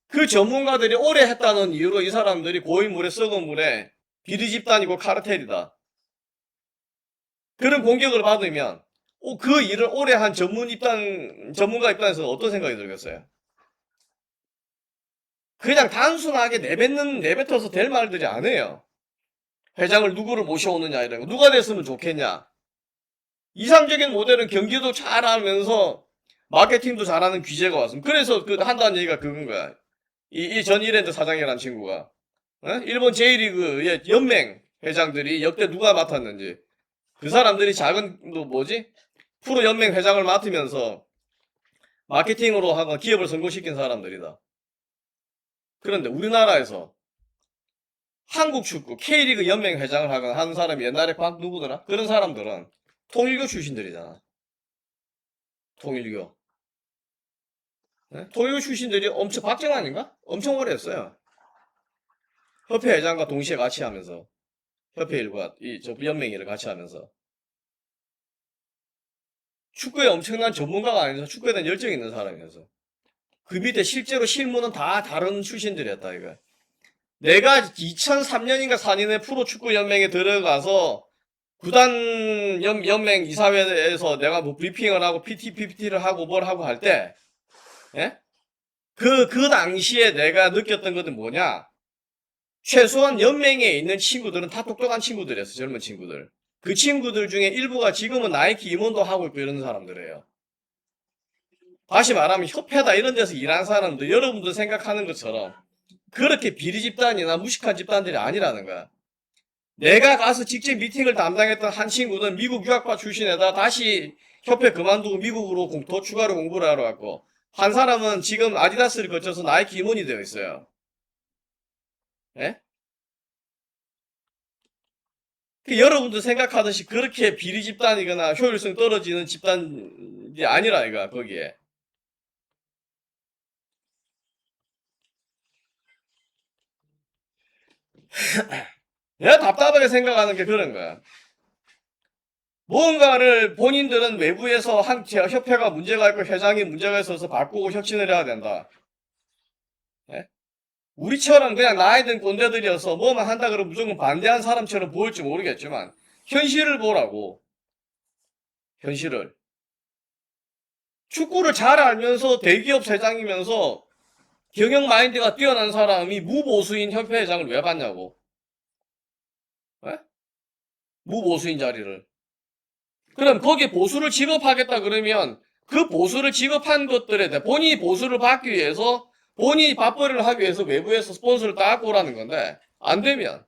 S1: 그 전문가들이 오래 했다는 이유로 이 사람들이 고인 물에 썩은 물에 비리 집단이고 카르텔이다. 그런 공격을 받으면 그 일을 오래 한 전문가 입장에서는 어떤 생각이 들겠어요? 그냥 단순하게 내뱉어서 될 말들이 아니에요. 회장을 누구를 모셔오느냐 이런 거. 누가 됐으면 좋겠냐. 이상적인 모델은 경기도 잘하면서 마케팅도 잘하는 귀재가 왔습니다. 그래서 한다는 얘기가 그건 거야. 이 전이랜드 사장이라는 친구가 일본 J리그의 연맹 회장들이 역대 누가 맡았는지 그 사람들이 작은 프로 연맹 회장을 맡으면서 마케팅으로 하고 기업을 성공시킨 사람들이다. 그런데 우리나라에서 한국 축구 K리그 연맹 회장을 하거나 하는 사람이 옛날에 누구더라? 그런 사람들은 통일교 출신들이잖아. 통일교. 네? 통일교 출신들이 엄청 박정환인가? 엄청 오래 했어요. 협회 회장과 동시에 같이 하면서 협회 일과 저 연맹 일을 같이 하면서 축구에 엄청난 전문가가 아니어서 축구에 대한 열정이 있는 사람이어서 그 밑에 실제로 실무는 다 다른 출신들이었다 이거. 내가 2003년인가 4년에 프로축구 연맹에 들어가서 구단 연맹 이사회에서 내가 뭐 브리핑을 하고 PPT를 하고 뭘 하고 할 때, 예? 그 당시에 내가 느꼈던 것은 뭐냐? 최소한 연맹에 있는 친구들은 다 똑똑한 친구들이었어, 젊은 친구들. 그 친구들 중에 일부가 지금은 나이키 임원도 하고 있고 이런 사람들이에요. 다시 말하면 협회다 이런 데서 일하는 사람들, 여러분들 생각하는 것처럼 그렇게 비리 집단이나 무식한 집단들이 아니라는 거야. 내가 가서 직접 미팅을 담당했던 한 친구는 미국 유학파 출신에다 다시 협회 그만두고 미국으로 더 추가로 공부를 하러 갔고, 한 사람은 지금 아디다스를 거쳐서 나이키 임원이 되어 있어요. 예? 여러분들 생각하듯이 그렇게 비리 집단이거나 효율성 떨어지는 집단이 아니라 이거 거기에. 내가 답답하게 생각하는 게 그런 거야. 무언가를 본인들은 외부에서 협회가 문제가 있고 회장이 문제가 있어서 바꾸고 혁신을 해야 된다. 예? 우리처럼 그냥 나이 든 꼰대들이어서 뭐만 한다 그러면 무조건 반대한 사람처럼 보일지 모르겠지만 현실을 보라고. 현실을. 축구를 잘 알면서 대기업 회장이면서 경영 마인드가 뛰어난 사람이 무보수인 협회회장을 왜 받냐고. 에? 무보수인 자리를. 그럼 거기에 보수를 지급하겠다 그러면 그 보수를 지급한 것들에 대해 본인이 보수를 받기 위해서 본인이 밥벌이를 하기 위해서 외부에서 스폰서를 따고 오라는 건데 안 되면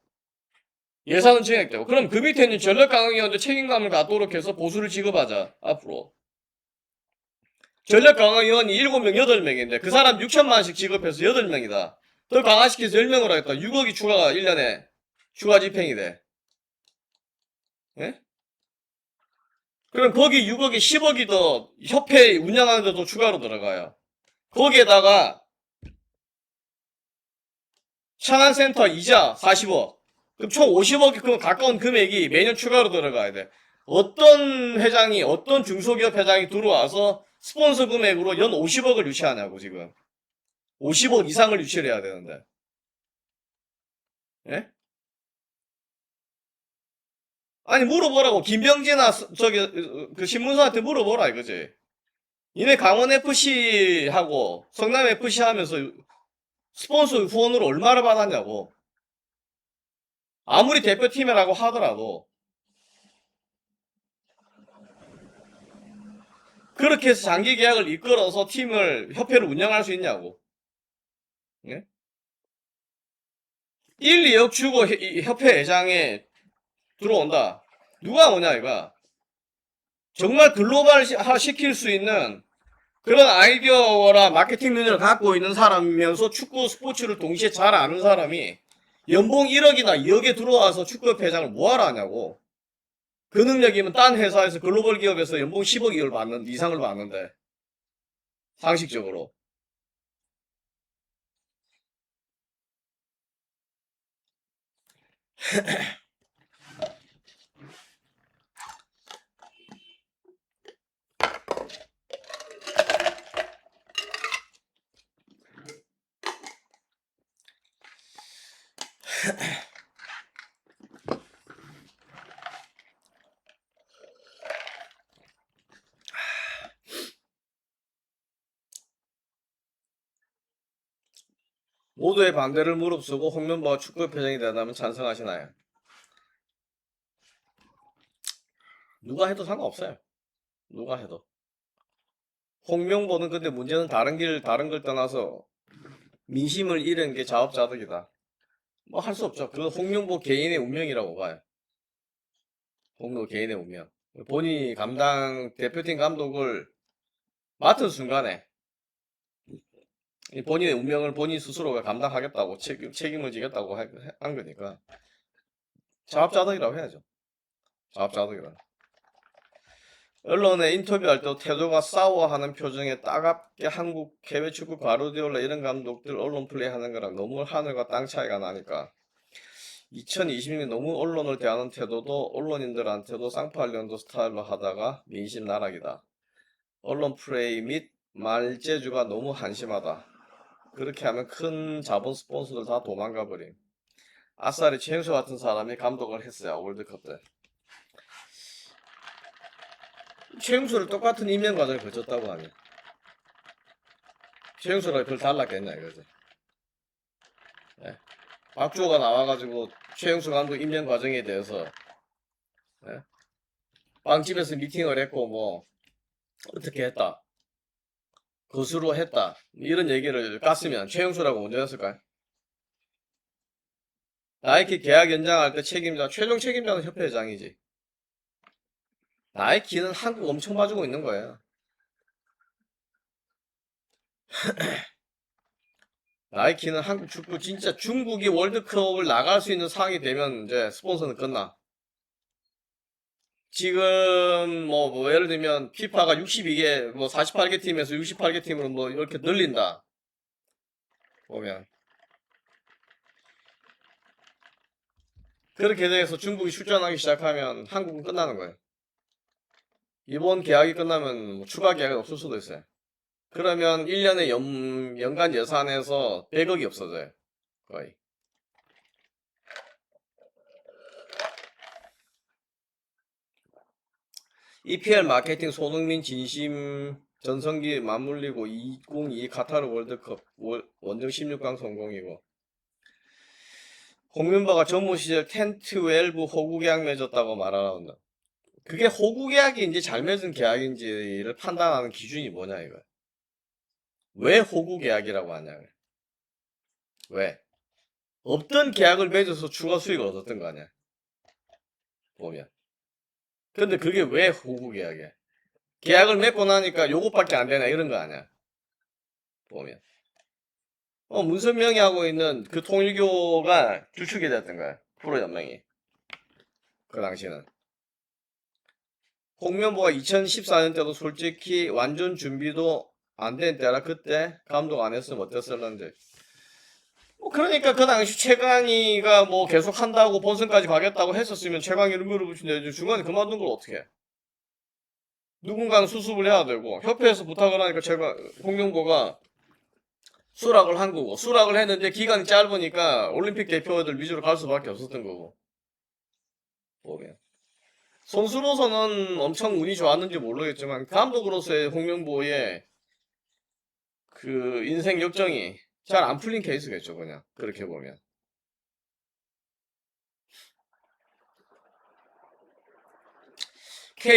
S1: 예산은 증액되고 그럼 그 밑에 있는 전력강화위원들 책임감을 갖도록 해서 보수를 지급하자 앞으로. 전력강화위원이 7명 8명인데 그 사람 6천만원씩 지급해서 8명이다. 더 강화시켜서 10명을 하겠다. 6억이 추가가 1년에 추가 집행이 돼. 예? 그럼 거기 6억에 10억이 더 협회 운영하는 데도 추가로 들어가요. 거기에다가 천안센터 이자 40억. 그럼 총 50억이 그 가까운 금액이 매년 추가로 들어가야 돼. 어떤 회장이, 어떤 중소기업 회장이 들어와서 스폰서 금액으로 연 50억을 유치하냐고, 지금. 50억 이상을 유치를 해야 되는데. 예? 아니, 물어보라고. 김병진아, 그 신문사한테 물어보라, 이거지. 니네 강원FC하고 성남FC 하면서 스폰서 후원으로 얼마를 받았냐고. 아무리 대표팀이라고 하더라도 그렇게 해서 장기 계약을 이끌어서 팀을 협회를 운영할 수 있냐고. 예? 1, 2억 주고 협회 회장에 들어온다. 누가 오냐 이거. 정말 글로벌화 시킬 수 있는 그런 아이디어나 마케팅 능력을 갖고 있는 사람이면서 축구 스포츠를 동시에 잘 아는 사람이 연봉 1억이나 2억에 들어와서 축구협회 회장을 뭐하러 하냐고. 그 능력이면 딴 회사에서 글로벌 기업에서 연봉 10억 이상을 받는데 상식적으로. 모두의 반대를 무릅쓰고 홍명보가 축구협회 회장이 된다면 찬성하시나요? 누가 해도 상관없어요. 누가 해도. 홍명보는 근데 문제는 다른 걸 떠나서 민심을 잃은 게 자업자득이다. 뭐 할 수 없죠. 그건 홍명보 개인의 운명이라고 봐요. 홍명보 개인의 운명. 본인이 대표팀 감독을 맡은 순간에 본인의 운명을 본인 스스로가 감당하겠다고 책임을 지겠다고 한 거니까 자업자득이라고 해야죠. 자업자득이라. 언론에 인터뷰할 때 태도가 싸워하는 표정에 따갑게 한국 해외 축구 가르디올라 이런 감독들 언론 플레이하는 거랑 너무 하늘과 땅 차이가 나니까 2020년 너무 언론을 대하는 태도도 언론인들한테도 쌍팔년도 스타일로 하다가 민심 나락이다. 언론 플레이 및 말재주가 너무 한심하다. 그렇게 하면 큰 자본 스폰서들 다 도망가 버림. 아싸리 최영수 같은 사람이 감독을 했어요. 월드컵 때. 최영수를 똑같은 임명 과정을 거쳤다고 하면 최영수랑 별 달랐겠냐 이거지. 예. 박주호가 나와가지고 최영수 감독 임명 과정에 대해서 예? 빵집에서 미팅을 했고 뭐 어떻게 했다 거수로 했다 이런 얘기를 깠으면 최영수라고 언제 했을까요? 나이키 계약 연장할 때 최종 책임자는 협회장이지. 나이키는 한국 엄청 봐주고 있는 거예요. 나이키는 한국 축구 진짜 중국이 월드컵을 나갈 수 있는 상황이 되면 이제 스폰서는 끝나. 지금 뭐 예를 들면 피파가 62개 뭐 48개 팀에서 68개 팀으로 뭐 이렇게 늘린다. 보면 그렇게 돼서 중국이 출전하기 시작하면 한국은 끝나는 거예요. 이번 계약이 끝나면 뭐 추가 계약이 없을 수도 있어요. 그러면 1년에 연간 예산에서 100억이 없어져요. 거의. EPL 마케팅 손흥민 진심 전성기 맞물리고 2022 카타르 월드컵 원정 16강 성공이고 홍명보가 전무 시절 텐트 웰브 호구 계약 맺었다고 말하는다. 그게 호구 계약인지 잘 맺은 계약인지를 판단하는 기준이 뭐냐 이거. 왜 호구 계약이라고 하냐. 왜? 없던 계약을 맺어서 추가 수익을 얻었던 거 아니야. 보면. 근데 그게 왜 호구 계약이야? 계약을 맺고 나니까 요것밖에 안 되나 이런 거 아니야. 보면. 문선명이 하고 있는 그 통일교가 주축이 됐던 거야. 프로연맹이. 그 당시는. 홍명보가 2014년 때도 솔직히 완전 준비도 안 된 때라 그때 감독 안 했으면 어땠을런지. 그러니까 그 당시 최강희가 뭐 계속 한다고 본선까지 가겠다고 했었으면 최강희를 물어보시는데 중간에 그만둔 걸 어떻게 해? 누군가는 수습을 해야 되고 협회에서 부탁을 하니까 홍명보가 수락을 한 거고 수락을 했는데 기간이 짧으니까 올림픽 대표들 위주로 갈 수밖에 없었던 거고 보면 선수로서는 엄청 운이 좋았는지 모르겠지만 감독으로서의 홍명보의 그 인생 역정이 잘 안 풀린 케이스겠죠 그냥 그렇게 보면.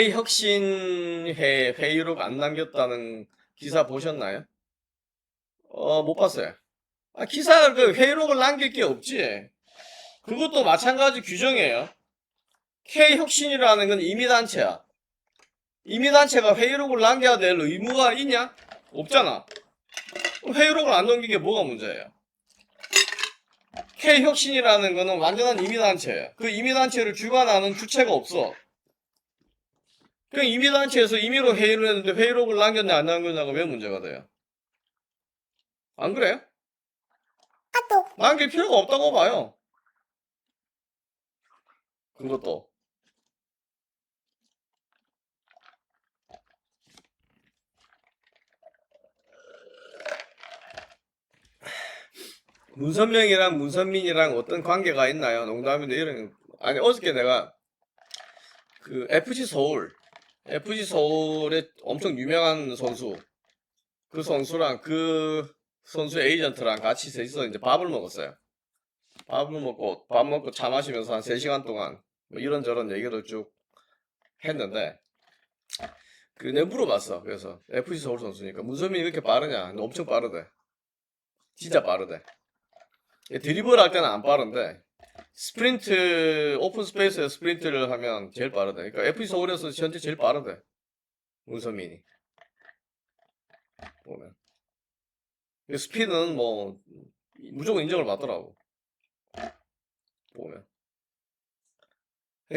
S1: K혁신회 회의록 안 남겼다는 기사 보셨나요? 못 봤어요. 기사를 그 회의록을 남길 게 없지. 그것도 마찬가지 규정이에요. K혁신이라는 건 임의단체야. 임의단체가 회의록을 남겨야 될 의무가 있냐? 없잖아. 회의록을 안 넘긴 게 뭐가 문제예요? K혁신이라는 거는 완전한 임의단체예요. 그 임의단체를 주관하는 주체가 없어. 그냥 임의단체에서 임의로 회의를 했는데 회의록을 남겼냐 안 남겼냐가 왜 문제가 돼요? 안 그래요? 남길 필요가 없다고 봐요. 그것도. 문선명이랑 문선민이랑 어떤 관계가 있나요? 농담인데 이런. 아니 어저께 내가 그 FC 서울의 엄청 유명한 선수 그 선수랑 그 선수 에이전트랑 같이 셋이서 이제 밥을 먹었어요. 밥 먹고 차 마시면서 한 3시간 동안 뭐 이런저런 얘기를 쭉 했는데 내가 물어봤어. 그래서 FC 서울 선수니까 문선민이 이렇게 빠르냐? 근데 엄청 빠르대. 진짜 빠르대. 드리블 할 때는 안 빠른데 스프린트 오픈 스페이스에 스프린트를 하면 제일 빠르대. 그러니까 FC 서울에서 현재 제일 빠르대. 문선민이 보면. 스피드는 뭐 무조건 인정을 받더라고. 보면.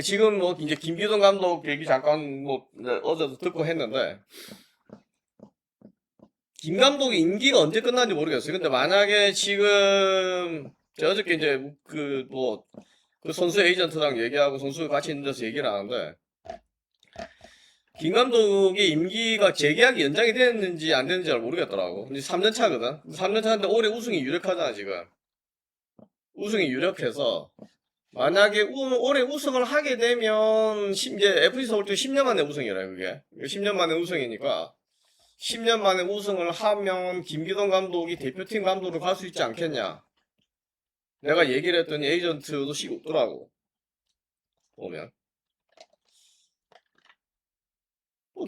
S1: 지금 뭐 이제 김기동 감독 얘기 잠깐 뭐 어제도 듣고 했는데 김 감독의 임기가 언제 끝나는지 모르겠어요. 근데 만약에 지금 어저께 이제 그 선수 에이전트랑 얘기하고 선수 같이 있는 데서 얘기를 하는데 김 감독의 임기가 재계약이 연장이 됐는지 안 됐는지 잘 모르겠더라고. 이제 3년 차거든. 3년 차인데 올해 우승이 유력하잖아 지금. 우승이 유력해서 만약에 올해 우승을 하게 되면 이제 FC 서울도 10년 만에 우승이래 그게. 10년 만에 우승이니까 10년 만에 우승을 하면 김기동 감독이 대표팀 감독으로 갈 수 있지 않겠냐. 내가 얘기를 했더니 에이전트도 씩 웃더라고. 보면.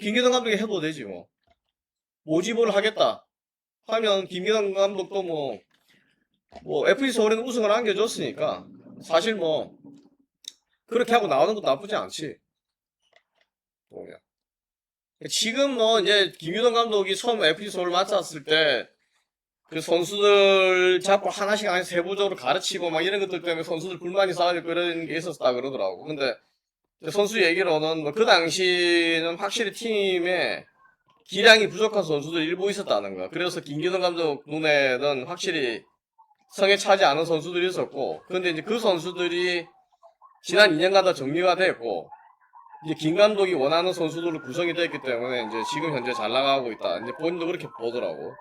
S1: 김기동 감독이 해도 되지 뭐. 모집을 하겠다 하면 김기동 감독도 뭐 FC 서울에는 우승을 안겨줬으니까 사실 뭐 그렇게 하고 나오는 것도 나쁘지 않지. 보면. 지금 뭐 이제 김기동 감독이 처음 FC 서울 맡았을 때 그 선수들 자꾸 하나씩 세부적으로 가르치고 막 이런 것들 때문에 선수들 불만이 쌓이고 그런 게 있었다 그러더라고. 근데 선수 얘기로는 뭐 그 당시는 확실히 팀에 기량이 부족한 선수들 일부 있었다는 거야. 그래서 김기동 감독 눈에는 확실히 성에 차지 않은 선수들이 있었고, 근데 이제 그 선수들이 지난 2년간 다 정리가 됐고, 이제 김 감독이 원하는 선수들로 구성이 됐기 때문에 이제 지금 현재 잘 나가고 있다. 이제 본인도 그렇게 보더라고.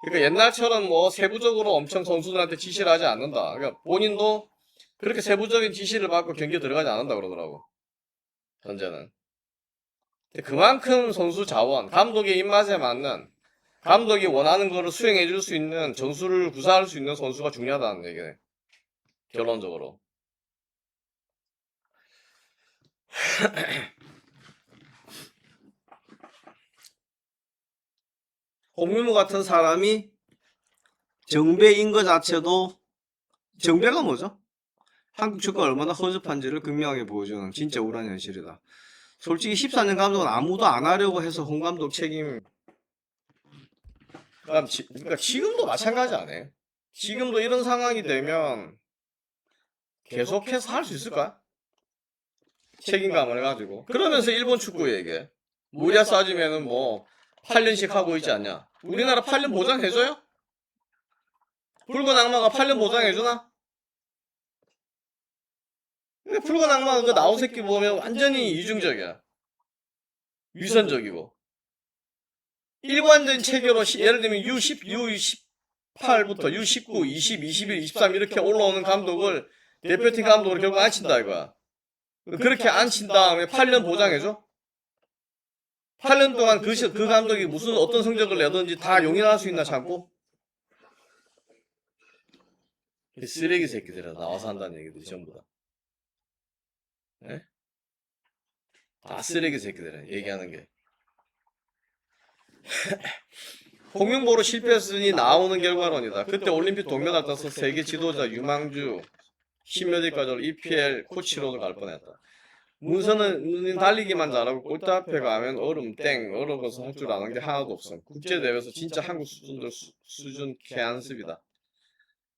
S1: 그러니까 옛날처럼 뭐 세부적으로 엄청 선수들한테 지시를 하지 않는다. 그러니까 본인도 그렇게 세부적인 지시를 받고 경기에 들어가지 않는다 그러더라고. 현재는. 그만큼 선수 자원, 감독의 입맛에 맞는, 감독이 원하는 거를 수행해 줄 수 있는, 전술을 구사할 수 있는 선수가 중요하다는 얘기네. 결론적으로. 홍명보 같은 사람이 정배인 것 자체도, 정배가 뭐죠? 한국 축구가 얼마나 허접한지를 극명하게 보여주는 진짜 우울한 현실이다. 솔직히 14년 감독은 아무도 안 하려고 해서 홍 감독 책임. 그러니까 지금도 마찬가지 아니에요? 지금도 이런 상황이 되면 계속해서 할 수 있을까? 책임감을 가지고. 그러면서 일본 축구 얘기해. 무리야 싸지면은 뭐 8년씩 하고 있지 않냐? 우리나라 8년 보장해줘요? 붉은 악마가 8년 보장해주나? 근데 붉은 악마 그 나온 새끼 보면 완전히 이중적이야. 위선적이고. 일관된 체계로 예를 들면 U10, U18부터 U19, 20, 21, 23 이렇게 올라오는 감독을 대표팀 감독으로 결국 안 친다 이거야. 그렇게 안 친 다음에 8년 보장해줘? 8년 동안 그 감독이 무슨 어떤 성적을 내든지 다 용인할 수 있나 참고? 쓰레기 새끼들이라 나와서 한다는 얘기들이 전부 다. 네? 다 쓰레기 새끼들이라 얘기하는 게. 홍명보로 실패했으니 나오는 결과론이다. 그때 올림픽 동메달 따서 세계 지도자 유망주 10몇 위까지 EPL 코치로도 갈 뻔했다. 문선은 달리기만 잘하고 골대 앞에 가면 얼어서 할 줄 아는 게 하나도 없어. 국제대회에서 진짜 한국 수준 개안습이다.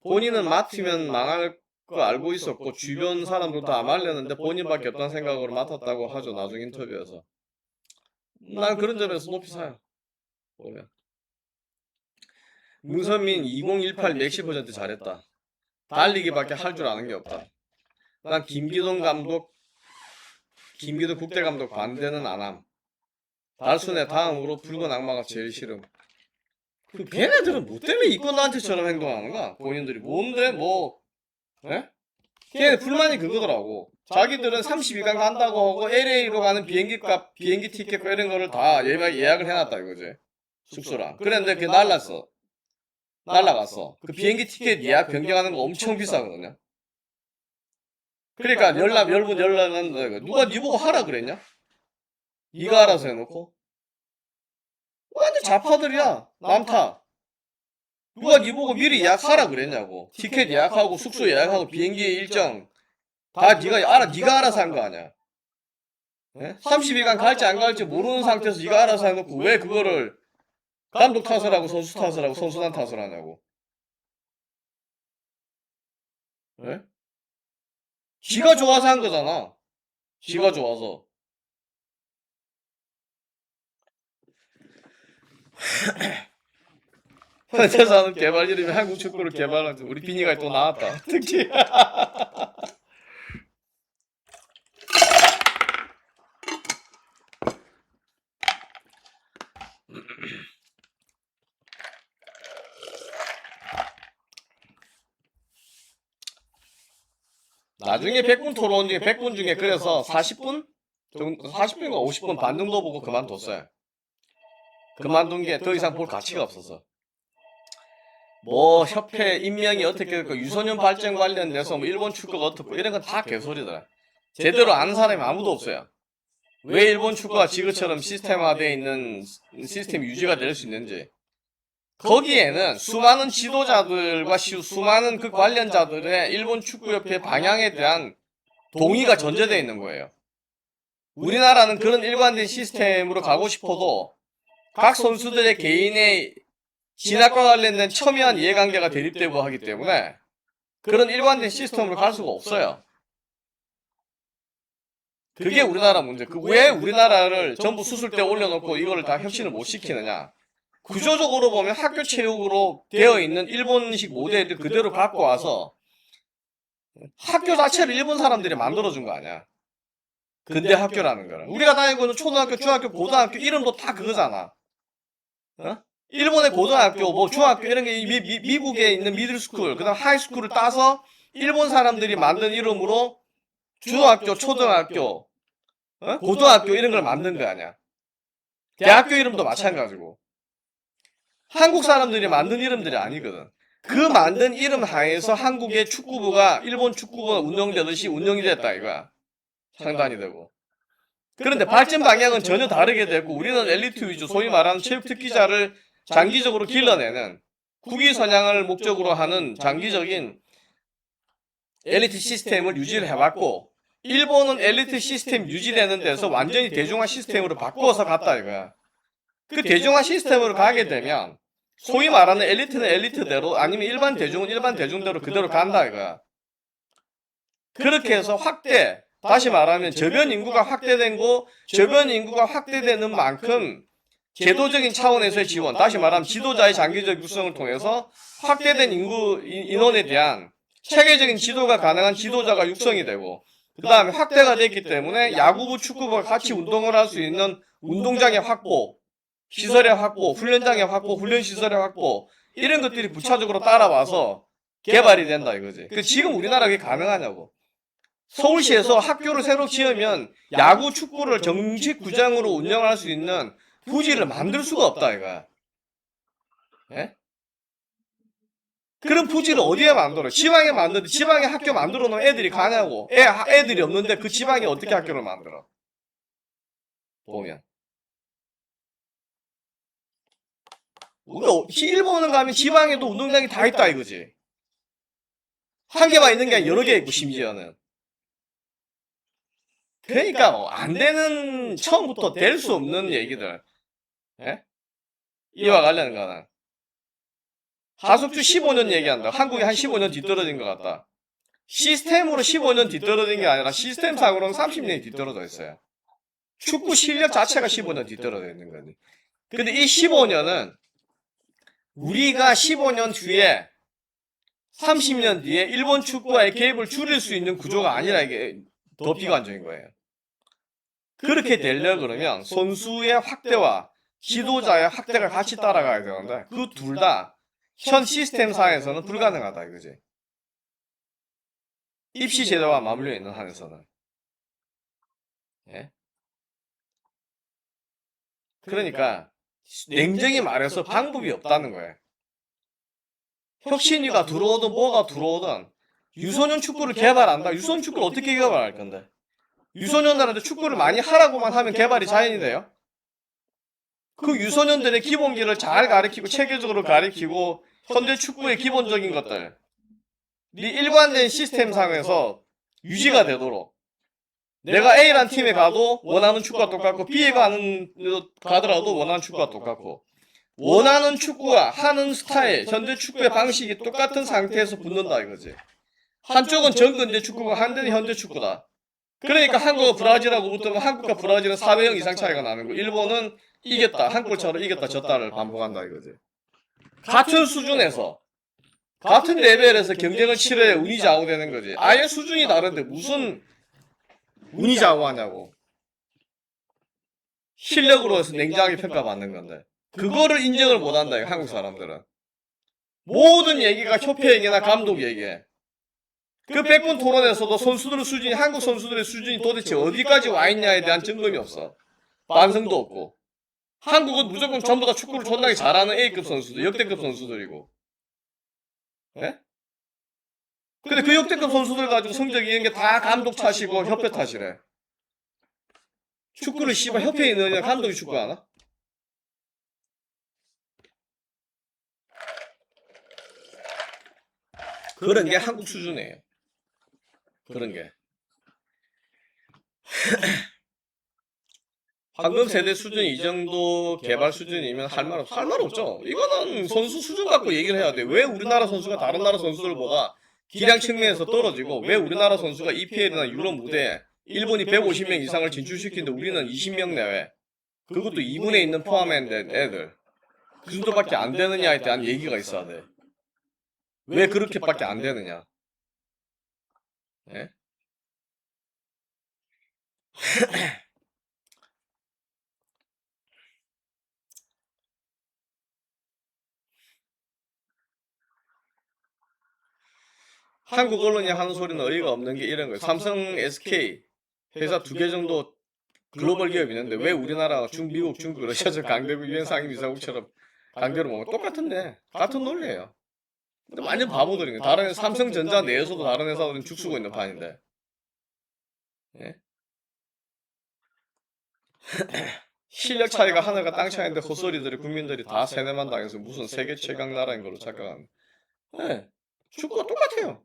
S1: 본인은 맡으면 망할 거 알고 있었고 주변 사람들 다 말렸는데 본인밖에 없다는 생각으로 맡았다고 하죠. 나중 인터뷰에서. 난 그런 점에서 높이 사요. 보면. 문선민 2018 60% 잘했다. 달리기밖에 할 줄 아는 게 없다. 난 김기동 국대감독 반대는 안 함. 달순의 다음으로 붉은 악마가 제일 싫음. 그 걔네들은 뭐 때문에 이권단체처럼 행동하는가? 본인들이 뭔데 뭐 에? 걔네 불만이 그거더라고. 자기들은 32강 간다고 하고 LA로 가는 비행기값, 비행기 티켓 이런 거를 다 예약을 해놨다 이거지. 숙소랑. 그런데 그게 날라갔어. 그 비행기 티켓 예약 변경하는 거 엄청 비싸거든요. 그러니까 열분 연락한다. 누가 니 보고 하라 그랬냐? 니가 알아서 해놓고. 완전 좌파들이야. 남타. 누가 니 보고 미리 예약하라 그랬냐고. 티켓 예약하고 숙소 예약하고 비행기 일정 다 니가 알아서 한 거 아니야. 32강 갈지 안 갈지 모르는 상태에서 니가 알아서 해놓고 왜 그거를 감독 탓을 하고 선수 탓을 하고 선수단 탓을 하냐고. 예? 지가 좋아서 한 거잖아. 지가 좋아서. 현대사는 개발 이름이 한국 축구를 개발한 우리 비니가 또 나왔다. 특히. 나중에 100분 토론 중에 100분 중에 그래서 40분? 40분인가 50분 반 정도 보고 그만뒀어요. 그만둔 게 더 이상 볼 가치가 없어서. 뭐 협회 임명이 어떻게 됐고 유소년 발전 관련돼서 뭐 일본 축구가 어떻고 이런 건 다 개소리더라. 제대로 아는 사람이 아무도 없어요. 왜 일본 축구가 지금처럼 시스템화되어 있는 시스템 유지가 될 수 있는지. 거기에는 수많은 지도자들과 수많은 그 관련자들의 일본 축구협회 방향에 대한 동의가 전제되어 있는 거예요. 우리나라는 그런 일관된 시스템으로 가고 싶어도 각 선수들의 개인의 진학과 관련된 첨예한 이해관계가 대립되고 하기 때문에 그런 일관된 시스템으로 갈 수가 없어요. 그게 우리나라 문제. 왜 우리나라를 전부 수술대 올려놓고 이거를 다 혁신을 못 시키느냐. 구조적으로 보면 학교 체육으로 되어 있는 일본식 모델을 그대로 갖고 와서 학교 자체를 일본 사람들이 만들어준 거 아니야. 근대 학교라는 거는. 우리가 다니고 있는 초등학교, 중학교, 고등학교 이름도 다 그거잖아. 일본의 고등학교, 뭐 중학교 이런 게 미국에 있는 미들스쿨, 그 다음 하이스쿨을 따서 일본 사람들이 만든 이름으로 중학교, 초등학교, 고등학교 이런 걸 만든 거 아니야. 대학교 이름도 마찬가지고. 한국 사람들이 만든 이름들이 아니거든. 그 만든 이름 하에서 한국의 축구부가 일본 축구부가 운영되듯이 운영이 됐다 이거야. 상단이 되고. 그런데 발전 방향은 전혀 다르게 되고 우리는 엘리트 위주, 소위 말하는 체육 특기자를 장기적으로 길러내는 국위 선양을 목적으로 하는 장기적인 엘리트 시스템을 유지를 해왔고, 일본은 엘리트 시스템 유지되는 데서 완전히 대중화 시스템으로 바꾸어서 갔다 이거야. 그 대중화 시스템으로 가게 되면 소위 말하는 엘리트는 엘리트대로, 아니면 일반 대중은 일반 대중대로 그대로 간다 이거야. 그렇게 해서 확대, 다시 말하면 저변 인구가 확대된 거, 저변 인구가 확대되는 만큼 제도적인 차원에서의 지원, 다시 말하면 지도자의 장기적 육성을 통해서 확대된 인원에 대한 체계적인 지도가 가능한 지도자가 육성이 되고, 그 다음에 확대가 됐기 때문에 야구부, 축구부가 같이 운동을 할 수 있는 운동장의 확보, 시설의 확보, 훈련장의 확보, 훈련시설의 확보, 이런 것들이 부차적으로 따라와서 개발이 된다 이거지. 그 지금 우리나라가 그게 가능하냐고. 서울시에서 학교를 새로 지으면 야구, 축구를 정식 구장으로 운영할 수 있는 부지를 만들 수가 없다 이거야. 예? 그런 부지를 어디에 만들어? 지방에 만드는데 지방에 학교 만들어 놓은 애들이 가냐고. 애들이 없는데 그 지방에 어떻게 학교를 만들어? 보면. 우리가 일본은 가면 지방에도 운동장이 다 있다 이거지. 한 개만 있는 게 아니라 여러 개 있고 심지어는. 그러니까 안 되는, 처음부터 될 수 없는 얘기들. 예? 이와 관련된 거는 하숙주 15년 얘기한다. 한국이 한 15년 뒤떨어진 것 같다. 시스템으로 15년 뒤떨어진 게 아니라 시스템상으로는 30년이 뒤떨어져 있어요. 축구 실력 자체가 15년 뒤떨어져 있는 거니. 근데 이 15년은 우리가 15년 뒤에 30년 뒤에 일본 축구와의 개입을 줄일 수 있는 구조가 아니라 이게 더 비관적인 거예요. 그렇게 되려 그러면 선수의 확대와 지도자의 확대가 같이 따라가야 되는데 그 둘 다 현 시스템상에서는 불가능하다 이거지. 입시 제도와 맞물려 있는 한에서는. 예? 그러니까 냉정히 말해서 방법이 없다는 거예요. 혁신위가 들어오든 뭐가 들어오든 유소년 축구를 개발한다. 유소년 축구를 어떻게 개발할 건데? 유소년들한테 축구를 많이 하라고만 하면 개발이 자연이 돼요? 그 유소년들의 기본기를 잘 가르치고 체계적으로 가르치고 현대 축구의 기본적인 것들, 이 일관된 시스템상에서 유지가 되도록, 내가 A란 팀에 가도 원하는 축구가 똑같고 B에 가더라도 원하는 축구가 똑같고, 원하는 축구와 하는 스타일, 현대 축구의 방식이 똑같은 상태에서 붙는다 이거지. 한쪽은 정근대 축구가 한쪽은 현대 축구다. 그러니까 한국과 브라질하고 붙으면 한국과 브라질은 4대0 이상 차이가 나는 거. 일본은 이겼다, 한 골차로 이겼다 졌다를 반복한다 이거지. 같은 수준에서, 같은 레벨에서 경쟁을 치러야 운이 좌우되는 거지. 아예 수준이 다른데 무슨 운이 좌우하냐고. 실력으로 해서 냉정하게 평가받는 건데 그거를 인정을 못한다 이거 한국 사람들은. 모든 얘기가 협회 얘기나 감독 얘기해. 그 100분 토론에서도 선수들 수준이, 한국 선수들의 수준이 도대체 어디까지 와 있냐에 대한 증거이 없어. 반성도 없고. 한국은 무조건 전부 다 축구를 존나게 잘하는 A급 선수들, 역대급 선수들이고. 예? 근데 그 역대급 선수들 가지고 성적이 이런 게 다 감독 탓이고 협회 탓이래. 축구를 씨발 협회에 넣느냐 감독이 축구하나? 그런 게 한국 수준이에요. 그런 게. 황금 세대 수준이 이 정도 개발 수준이면 할 말 없죠. 이거는 선수 수준 갖고 얘기를 해야 돼. 왜 우리나라 선수가 다른 나라 선수들보다 기량 측면에서 떨어지고, 왜 우리나라 선수가 EPL이나 유럽 무대에 일본이 150명 이상을 진출시키는데 우리는 20명 내외, 그것도 2분에 있는 포함된 애들, 그 정도밖에 안 되느냐에 대한 얘기가 있어야 돼. 왜 그렇게밖에 안 되느냐. 예? 한국 언론이 하는 소리는 어이가 없는 게 이런 거예요. 삼성, SK 회사 두 개 정도 글로벌 기업이 있는데 왜 우리나라가 미국, 중국, 러시아적 강대국 유엔 상임이사국처럼 강제로 먹는 똑같은데 같은 논리예요. 근데 완전 바보들인 거예요. 다른 삼성전자 내에서도 다른 회사들은 죽쓰고 있는 판인데. 예? 실력 차이가 하늘과 땅 차이인데 헛소리들이 국민들이 다 세뇌만 당해서 무슨 세계 최강 나라인 걸로 착각하는. 네. 축구가 똑같아요.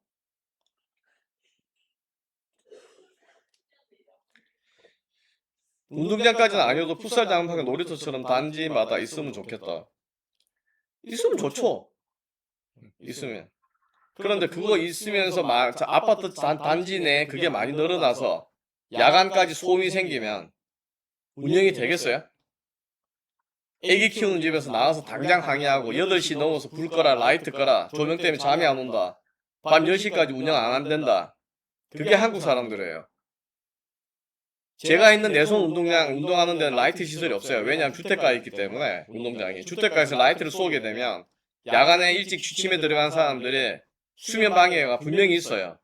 S1: 운동장까지는 아니어도 풋살장하고 놀이터처럼 단지마다 있으면 좋겠다. 있으면 좋죠. 있으면. 그런데 그거 있으면서 아파트 단지 내에 그게 많이 늘어나서 야간까지 소음이 생기면 운영이 되겠어요? 애기 키우는 집에서 나와서 당장 항의하고 8시 넘어서 불 꺼라, 라이트 꺼라, 조명 때문에 잠이 안 온다. 밤 10시까지 운영 안 된다. 그게 한국 사람들이에요. 제가 있는 내손 운동장 운동하는 데는 라이트 시설이 없어요. 왜냐하면 주택가에 있기 때문에 운동장이. 주택가에서 라이트를 쏘게 되면 야간에 일찍 취침에 들어간 사람들이 수면 방해가 분명히 있어요.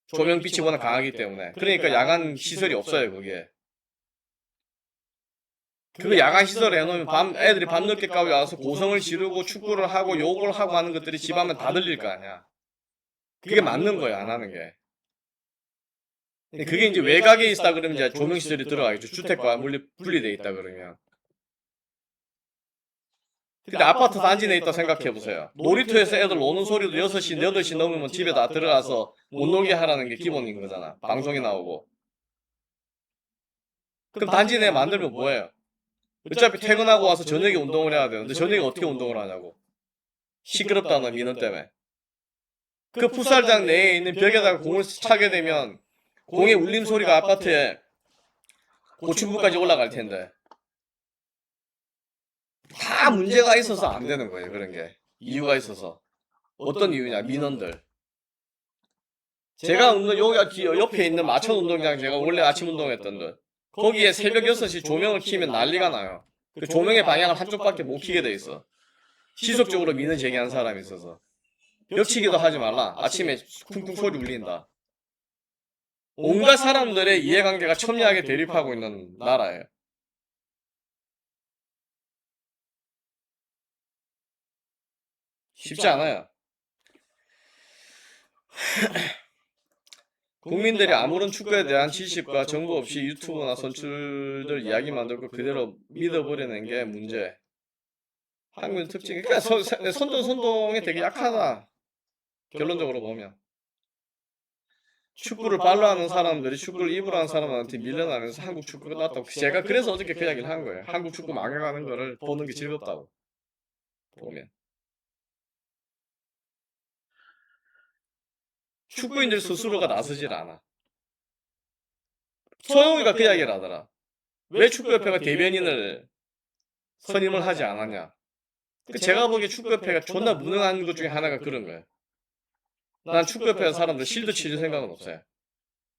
S1: 조명빛이 워낙 강하기 때문에. 그러니까 야간 시설이 없어요, 그게. 그 야간 시설 해놓으면 애들이 밤늦게까지 와서 고성을 지르고 축구를 하고 욕을 하고 하는 것들이 집 하면 다 들릴 거 아니야. 그게 맞는 거야, 안 하는 게. 그게 이제 외곽에 있다 그러면 이제 조명 시설이 들어가겠죠. 주택과 분리되어 있다 그러면. 근데 아파트 단지 내에 있다 생각해 보세요. 놀이터에서 애들 노는 소리도 6시, 8시 넘으면 집에 다 들어가서 못 놀게 하라는 게 기본인 거잖아. 방송이 나오고. 그럼 단지 내에 만들면 뭐예요? 어차피 퇴근하고 와서 저녁에 운동을 해야 되는데 저녁에 어떻게 운동을 하냐고. 시끄럽다는 민원 때문에. 그 풋살장 내에 있는 벽에다가 공을 차게 되면 공의 울림 소리가 아파트에 고층부까지 올라갈 텐데. 다 문제가 있어서 안 되는 거예요, 그런 게. 이유가 있어서. 어떤 이유냐, 민원들. 제가 여기 옆에 있는 마천 운동장 제가 원래 아침 운동했던 데. 거기에 새벽 6시 조명을 켜면 난리가 나요. 그 조명의 방향을 한쪽밖에 못 켜게 돼 있어. 지속적으로 민원 제기하는 사람이 있어서. 벽치기도 하지 말라. 아침에 쿵쿵 소리 울린다. 온갖 사람들의 이해관계가 첨예하게 대립하고 있는 나라예요. 쉽지 않아요. 국민들이 아무런 축구에 대한 지식과 정보 없이 유튜브나 선출들 이야기 만들고 그대로 믿어버리는 게 문제. 한국의 특징이 그러니까 선동에 되게 약하다. 결론적으로 보면. 축구를 발로 하는 사람들이 축구를 입으로 하는 사람한테 밀려나면서 한국 축구가 나왔다고. 제가 그래서 어저께 그 이야기를 한 거예요. 한국 축구 망해가는 거를 보는 게 즐겁다고. 보면. 축구인들 스스로가 나서질 않아. 소영이가 그 이야기를 하더라. 왜 축구협회가 대변인을 선임을 하지 않았냐. 제가 보기에 축구협회가 존나 무능한 것 중에 하나가 그런 거예요. 난 축구협회 사람들 실드 치줄 생각은 없어요.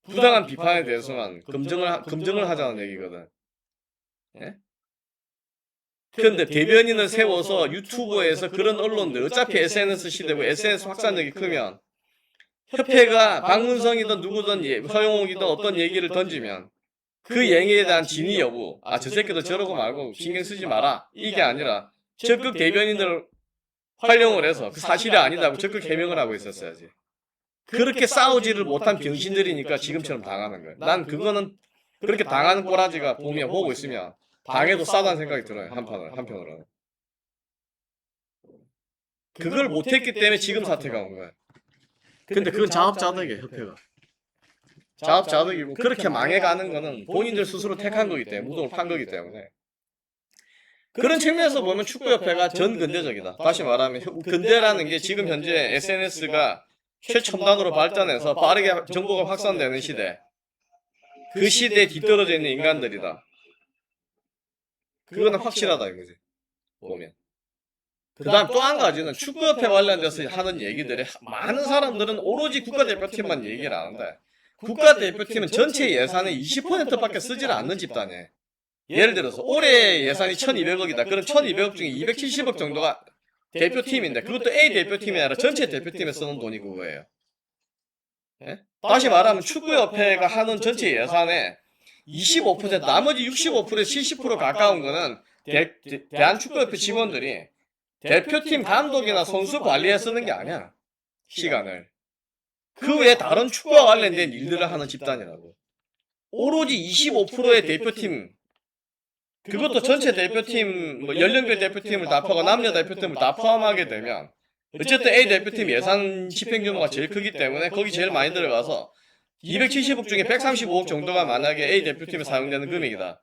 S1: 부당한 비판에 대해서만 검증을 하자는 얘기거든. 예? 그런데 대변인을 세워서 유튜브에서 그런 언론들, 어차피 SNS 시대고 SNS 확산력이 크면 협회가 박문성이든 누구든 서영옥이든 어떤 얘기를 던지면 그 얘기에 대한 진위 여부, 저 새끼도 저러고 말고 신경 쓰지 마라. 이게 아니라 적극 대변인을 활용을 해서 그 사실이 아니다고 적극 해명을 하고 있었어야지. 그렇게 싸우지를 못한 병신들이니까 지금처럼 당하는 거예요. 난 그거는 그렇게 당하는 꼬라지가 보고 있으면 당해도 싸다는 생각이 들어요. 한편으로는. 그걸 못했기 때문에 지금 사태가 온 거예요. 근데 그건 자업자득이에요, 협회가. 자업자득이고 그렇게 망해가는 거는 본인들 스스로 택한 거기 때문에, 무덤을 판 거기 때문에. 그런 측면에서 보면 축구협회가 전근대적이다. 다시 말하면 근대라는 게 지금 현재 SNS가 최첨단으로 발전해서 빠르게 정보가 확산되는 시대. 그 시대에 뒤떨어져 있는 인간들이다. 그거는 확실하다 이거지. 보면. 그 다음 또 한 가지는 축구협회 관련돼서 하는 얘기들이 많은 사람들은 오로지 국가대표팀만 얘기를 하는데 국가대표팀은 전체 예산의 20%밖에 쓰질 않는 집단이에요. 예를 들어서 올해 예산이 1200억이다. 그럼 1200억 중에 270억 정도가 대표팀인데 그것도 A 대표팀이 아니라 전체 대표팀에 쓰는 돈이 그거예요. 예? 다시 말하면 축구협회가 하는 전체 예산의 25%, 나머지 65%, 70% 가까운 거는 대한축구협회 직원들이 대표팀 감독이나 선수 관리에 쓰는 게 아니야. 시간을. 그 외에 다른 축구와 관련된 일들을 하는 집단이라고. 오로지 25%의 대표팀, 그것도 전체 대표팀, 뭐 연령별 대표팀을 다 포함하고 남녀 대표팀을 다 포함하게 되면 어쨌든 A 대표팀 예산 집행 규모가 제일 크기 때문에 거기 제일 많이 들어가서 270억 중에 135억 정도가 만약에 A 대표팀에 사용되는 금액이다.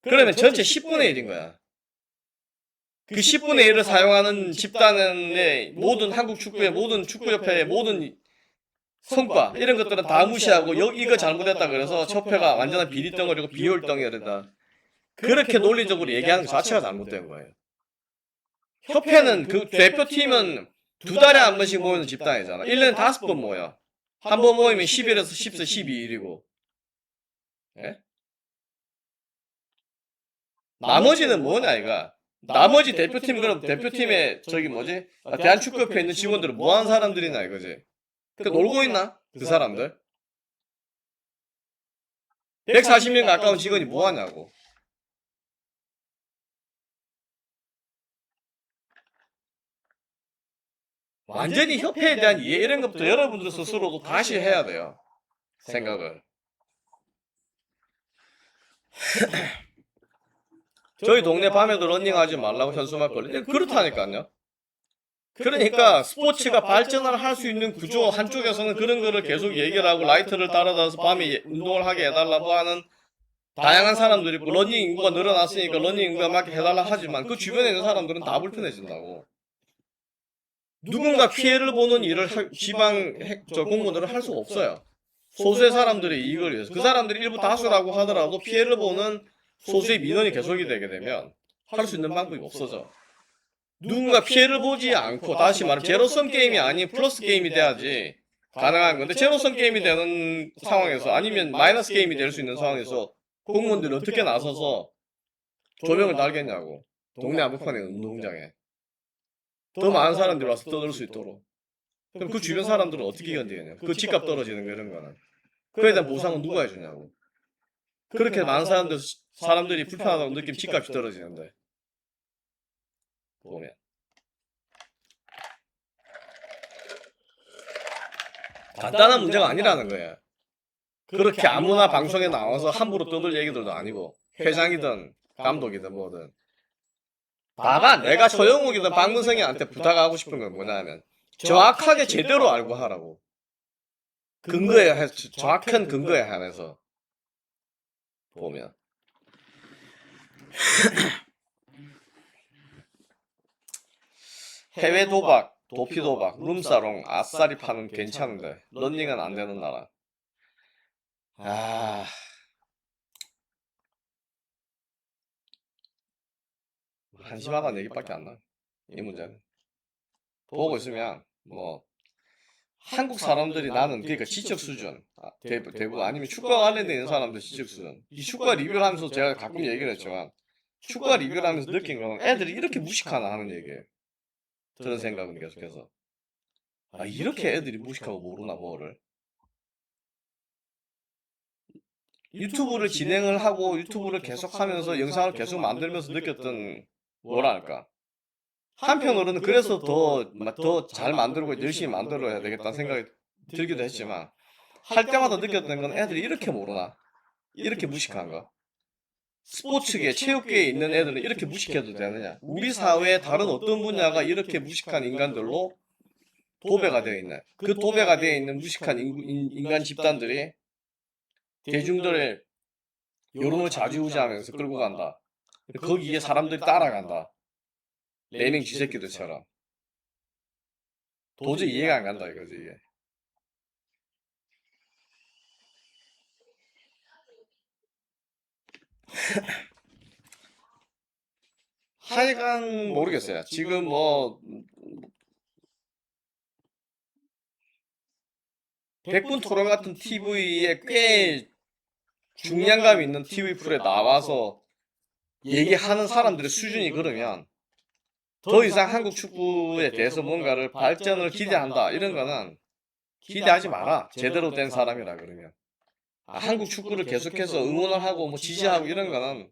S1: 그러면 전체 10분의 1인 거야. 그 10분의 1을 사용하는 집단의 모든 한국 축구의 모든 축구협회의 모든 성과 이런 것들은 다 무시하고 이거 잘못했다 그래서 협회가 완전한 비리덩어리고 비효율덩어리다. 그렇게 논리적으로 얘기하는 것 자체가 잘못된 거예요. 협회는 그 대표팀은 2달에 한 번씩 모이는 집단이잖아. 1년에 5번 모여. 한 번 모이면 10일에서 14, 12일이고. 예? 나머지는 뭐냐 이거. 나머지 대표팀 그럼 대표팀에 저기 뭐지? 대한축구협회에 있는 직원들은 뭐 하는 사람들이나 이거지. 그 놀고 있나? 그 사람들? 140명 가까운 직원이 뭐 하냐고. 완전히 협회에 대한 이해 이런 것부터 여러분들 스스로도 다시 해야 돼요. 생각을. 저희 동네 밤에도 러닝하지 말라고 현수막 걸리는데 그렇다니까요. 그러니까 스포츠가 발전을 할 수 있는 구조 한쪽에서는 그런 거를 계속 얘기를 하고 라이트를 따라다서 밤에 운동을 하게 해달라고 하는 다양한 사람들이 있고 러닝 인구가 늘어났으니까 러닝 인구에 맞게 해달라 하지만 그 주변에 있는 사람들은 다 불편해진다고. 누군가 피해를 보는 일을 지방 공무원들은 할 수가 없어요. 소수의 사람들의 이익을 위해서. 그 사람들이 일부 다수라고 하더라도 피해를 보는 소수의 민원이 계속이 되게 되면 할 수 있는 방법이 없어져. 누군가 피해를 보지 않고 다시 말해 제로섬 게임이 아닌 플러스 게임이 돼야지 가능한 건데 제로섬 게임이 되는 상황에서 아니면 마이너스 게임이 될 수 있는 상황에서 공무원들이 어떻게 나서서 조명을 달겠냐고. 동네 한복판에 운동장에. 더 많은 사람들이 와서 떠들 수 있도록. 그럼 그 주변 사람들은 어떻게 견디겠냐. 그 집값 떨어지는 거 이런 거는. 그에 대한 보상은 누가 해주냐고. 그렇게 많은 사람들이 불편하다고 느끼면 집값이 떨어지는데. 보면. 간단한 문제가 아니라는 거예요. 그렇게 아무나 방송에 나와서 함부로 떠들 얘기들도 아니고 회장이든 감독이든 뭐든 다만 내가 소영욱이든 박문성이한테 부탁하고 싶은 건 뭐냐면 정확하게 제대로 알고 하라고. 정확한 근거에 한해서 보면 해외 도박, 도피 도박, 룸사롱, 아싸리 파는 괜찮은데 런닝은 안 되는 나라. 한심하다는 얘기밖에 안 나. 이 문제는 보고 있으면 뭐 한국 사람들이 나는 그러니까 지적 수준 대부분 아니면 축구와 관련돼 있는 사람들 지적 수준 이 축구 리뷰를 하면서 제가 가끔 얘기를 했지만 축구 리뷰를 하면서 느낀 건 애들이 이렇게 무식하나 하는 얘기예요. 저는 생각은 계속해서 이렇게 애들이 무식하고 모르나 뭐를. 유튜브를 진행을 하고 유튜브를 계속하면서 영상을 계속 만들면서 느꼈던 뭐랄까 한편으로는 그래서 더 잘 만들고 열심히 만들어야 되겠다는 생각이 들기도 했지만 할 때마다 느꼈던 건 애들이 이렇게 모르나? 이렇게 무식한가? 스포츠계, 체육계에 있는 애들은 이렇게 무식해도 되느냐? 우리 사회의 다른 어떤 분야가 이렇게 무식한 인간들로 도배가 되어 있나? 그 도배가 되어 있는 무식한 인간 집단들이 대중들의 여론을 좌지우지하면서 끌고 간다. 거기에 사람들이 따라간다. 레밍 쥐새끼들처럼. 도저히 이해가 안 간다 이거지 이게. 하여간 모르겠어요. 지금 뭐 백분 토론 같은 TV에 꽤 중량감 있는 TV 프로에 나와서 얘기하는 사람들의 수준이 그러면 더 이상 한국 축구에 대해서 뭔가를 발전을 기대한다 이런 거는 기대하지 마라. 제대로 된 사람이라 그러면. 한국 축구를 계속해서 응원을 하고 뭐 지지하고 이런 거는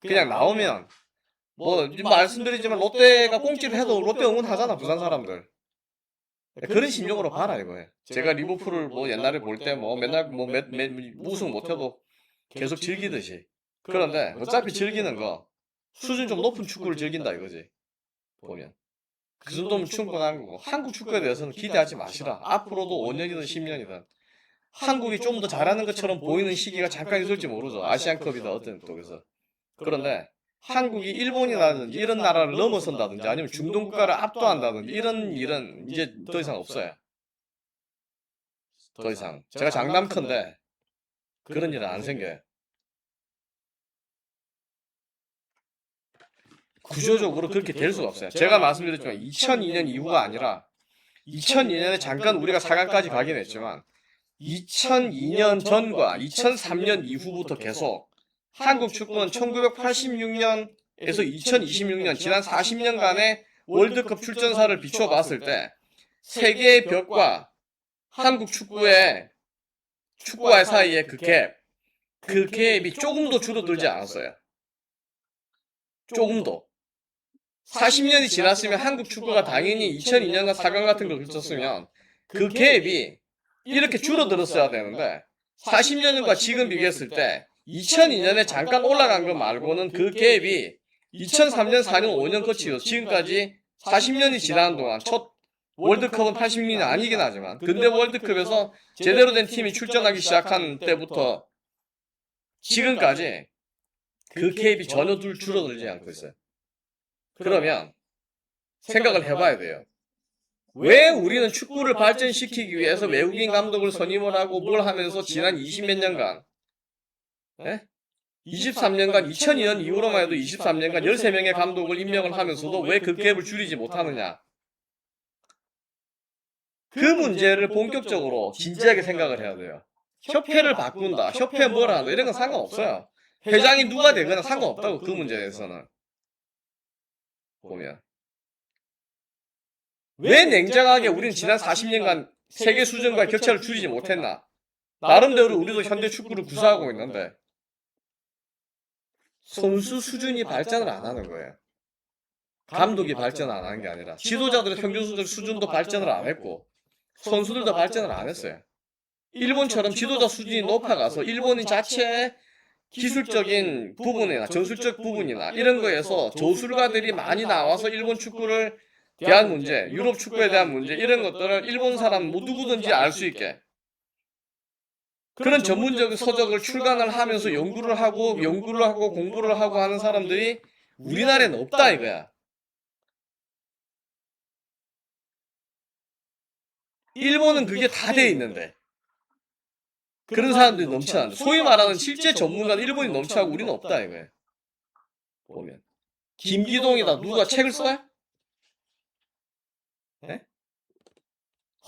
S1: 그냥 나오면 뭐 말씀드리지만 롯데가 꽁찌를 해도 롯데 응원하잖아, 부산 사람들. 그런 심정으로 봐라 이거예요. 제가 리버풀을 뭐 옛날에 볼 때 뭐 맨날 뭐 우승 못해도 계속 즐기듯이. 그런데 어차피 즐기는 거 수준 좀 높은 축구를 즐긴다 이거지. 보면 그 정도면 충분한 거고, 한국 축구에 대해서는 기대하지 마시라. 앞으로도 5년이든 10년이든 한국이 좀 더 잘하는 것처럼 보이는 시기가 잠깐 있을지 모르죠. 아시안컵이다 어떤 쪽에서. 그런데 한국이 일본이라든지 이런 나라를 넘어선다든지 아니면 중동 국가를 압도한다든지 이런 일은 이제 더 이상 없어요. 더 이상. 제가 장담컨대 그런 일은 안 생겨요. 구조적으로 그렇게 될 수가 없어요. 제가 말씀드렸지만 2002년 이후가 아니라 2002년에 잠깐 우리가 4강까지 가긴 했지만 2002년 전과 2003년 이후부터 계속 한국 축구는 1986년에서 2026년 지난 40년간의 월드컵 출전사를 비춰봤을 때 세계의 벽과 한국 축구의 축구와 사이의 그 갭이 조금도 줄어들지 않았어요. 조금도. 40년이 지났으면 한국 축구가 당연히 2002년과 4강 같은 걸 거쳤으면 그 갭이 이렇게 줄어들었어야 되는데 40년과 지금 비교했을 때 2002년에 잠깐 올라간 거 말고는 그 갭이 2003년, 4년, 5년 거치고 지금까지 40년이 지나는 동안 첫 월드컵은 86년이 아니긴 하지만 근대 월드컵에서 제대로 된 팀이 출전하기 시작한 때부터 지금까지 그 갭이 전혀 줄어들지 않고 있어요. 그러면 생각을 해봐야 돼요. 왜 우리는 축구를 발전시키기 위해서 외국인 감독을 선임을 하고 뭘 하면서 지난 20몇 년간 23년간 2002년 이후로만 해도 23년간 13명의 감독을 임명을 하면서도 왜 그 갭을 줄이지 못하느냐. 그 문제를 본격적으로 진지하게 생각을 해야 돼요. 협회를 바꾼다, 협회 뭐라 한다 이런 건 상관없어요. 회장이 누가 되거나 상관없다고 그 문제에 대해서는. 보면 왜 냉정하게 우리는 지난 40년간 세계 수준과 격차를 줄이지 못했나? 나름대로 우리도 현대 축구를 구사하고 있는데 선수 수준이 발전을 안 하는 거예요. 감독이 발전 안 하는 게 아니라 지도자들의 평균 수준도 발전을 안 했고 선수들도 발전을 안 했어요. 일본처럼 지도자 수준이 높아가서 일본인 자체의 기술적인 부분이나 전술적 부분이나 이런 거에서 저술가들이 많이 나와서 일본 축구를 대한 문제, 유럽 축구에 대한 문제 이런 것들을 일본 사람 뭐 누구든지 알 수 있게 그런 전문적인 서적을 출간을 하면서 연구를 하고 공부를 하고 하는 사람들이 우리나라에는 없다 이거야. 일본은 그게 다 돼 있는데 그런 사람들이 넘쳐나는데 소위 말하는 실제 전문가는 일본이 넘쳐나고 우리는 없다 이거야. 보면 김기동이다 누가 책을 써요? 네?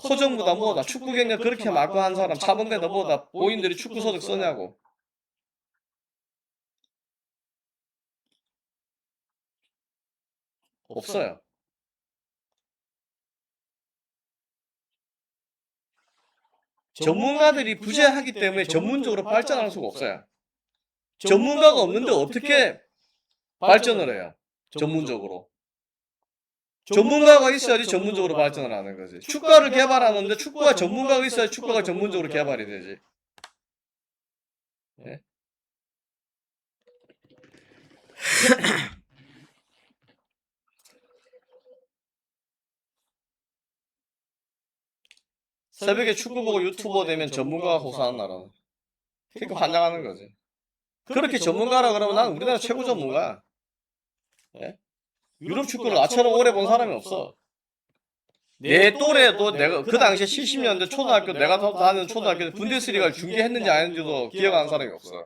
S1: 허정무다 뭐다 축구 경력 그렇게 많고 한 사람 차범근다 뭐다 보인들이 축구 서적 쓰냐고. 없어요. 전문가들이 부재하기 때문에 전문적으로 발전할 수가 없어요. 전문가가 없는데 어떻게 발전을 해요? 전문적으로. 전문가가 있어야지 전문적으로 발전을 하는 거지. 축구를 개발하는데 축구가 전문가가 있어야 축구가 전문적으로 개발이 되지. 예? 새벽에 축구 보고 유튜버 되면 전문가가 호소하는 나라는. 그러니까 환장하는 거지. 그렇게 전문가라 그러면 난 우리나라 최고 전문가야. 예? 유럽 축구를 나처럼 오래 본 사람이 없어. 내 또래도 내가 그 당시에 70년대 초등학교 내가 다니는 초등학교 분데스리가를 중계했는지 안 했는지도 기억하는 사람이 없어.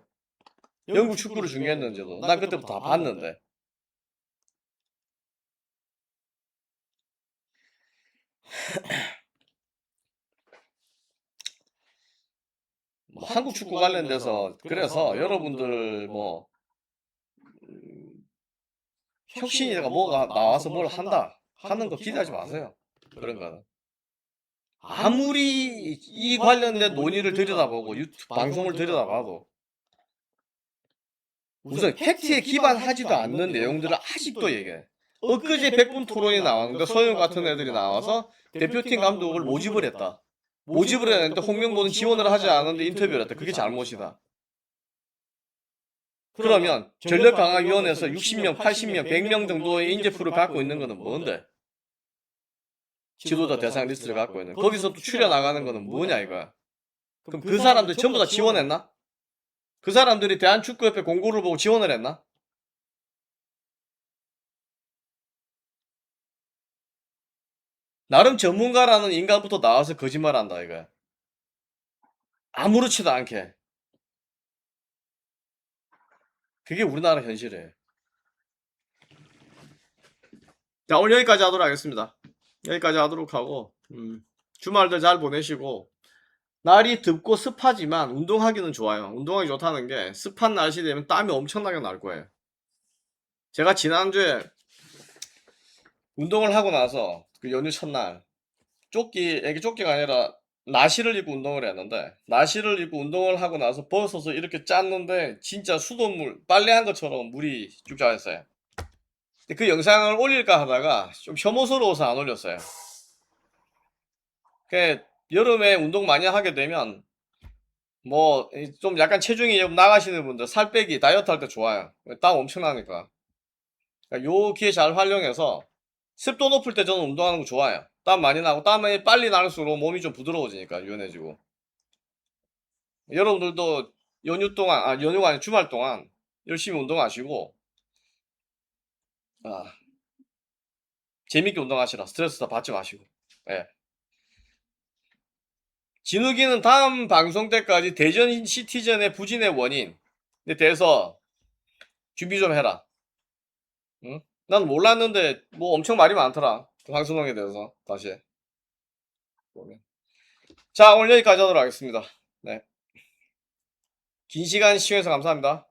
S1: 영국 축구를 중계했는지도 난 그때부터 다 봤는데. 뭐 한국 축구 관련돼서 그래서 여러분들 뭐 혁신이가 뭐가 나와서 뭘 한다 하는 거 기대하지 마세요. 그런 거는 아무리 이 관련된 논의를 들여다보고 유튜브 방송을 들여다봐도 우선 팩트에 기반하지도 않는 내용들을 아직도 얘기해. 엊그제 100분 토론이 나왔는데 서영 같은 애들이 나와서 대표팀 감독을 모집을 했다. 모집을 했는데 홍명보는 지원을 하지 않았는데 인터뷰를 했다. 그게 잘못이다. 그러면 전력강화위원회에서 60명, 80명, 100명 정도의 인재풀을 갖고 있는 거는 뭔데? 지도자 대상 리스트를 갖고 있는. 거기서 또 추려 나가는 거는 뭐냐 이거야. 그럼 그 사람들 전부 다 지원했나? 그 사람들이 대한축구협회 공고를 보고 지원을 했나? 나름 전문가라는 인간부터 나와서 거짓말한다 이거야. 아무렇지도 않게. 그게 우리나라 현실이에요. 자, 오늘 여기까지 하도록 하겠습니다. 여기까지 하도록 하고 주말들 잘 보내시고, 날이 덥고 습하지만 운동하기는 좋아요. 운동하기 좋다는 게 습한 날씨 되면 땀이 엄청나게 날 거예요. 제가 지난주에 운동을 하고 나서 그 연휴 첫날 애기 조끼가 아니라 나시를 입고 운동을 했는데, 나시를 입고 운동을 하고 나서 벗어서 이렇게 짰는데 진짜 수돗물 빨래한 것처럼 물이 쭉 자랐어요. 그 영상을 올릴까 하다가 좀 혐오스러워서 안 올렸어요. 여름에 운동 많이 하게 되면 뭐 좀 약간 체중이 나가시는 분들 살 빼기 다이어트 할 때 좋아요. 땀 엄청 나니까. 요 기회 잘 활용해서 습도 높을 때 저는 운동하는 거 좋아요. 땀 많이 나고 땀이 빨리 날수록 몸이 좀 부드러워지니까 유연해지고. 여러분들도 연휴가 아닌 주말 동안 열심히 운동하시고, 재밌게 운동하시라. 스트레스 다 받지 마시고. 예. 진욱이는 다음 방송 때까지 대전 시티즌의 부진의 원인에 대해서 준비 좀 해라. 응? 난 몰랐는데 뭐 엄청 말이 많더라. 황순홍에 대해서 다시 보면. 자, 오늘 여기까지 하도록 하겠습니다. 네. 긴 시간 시청해서 감사합니다.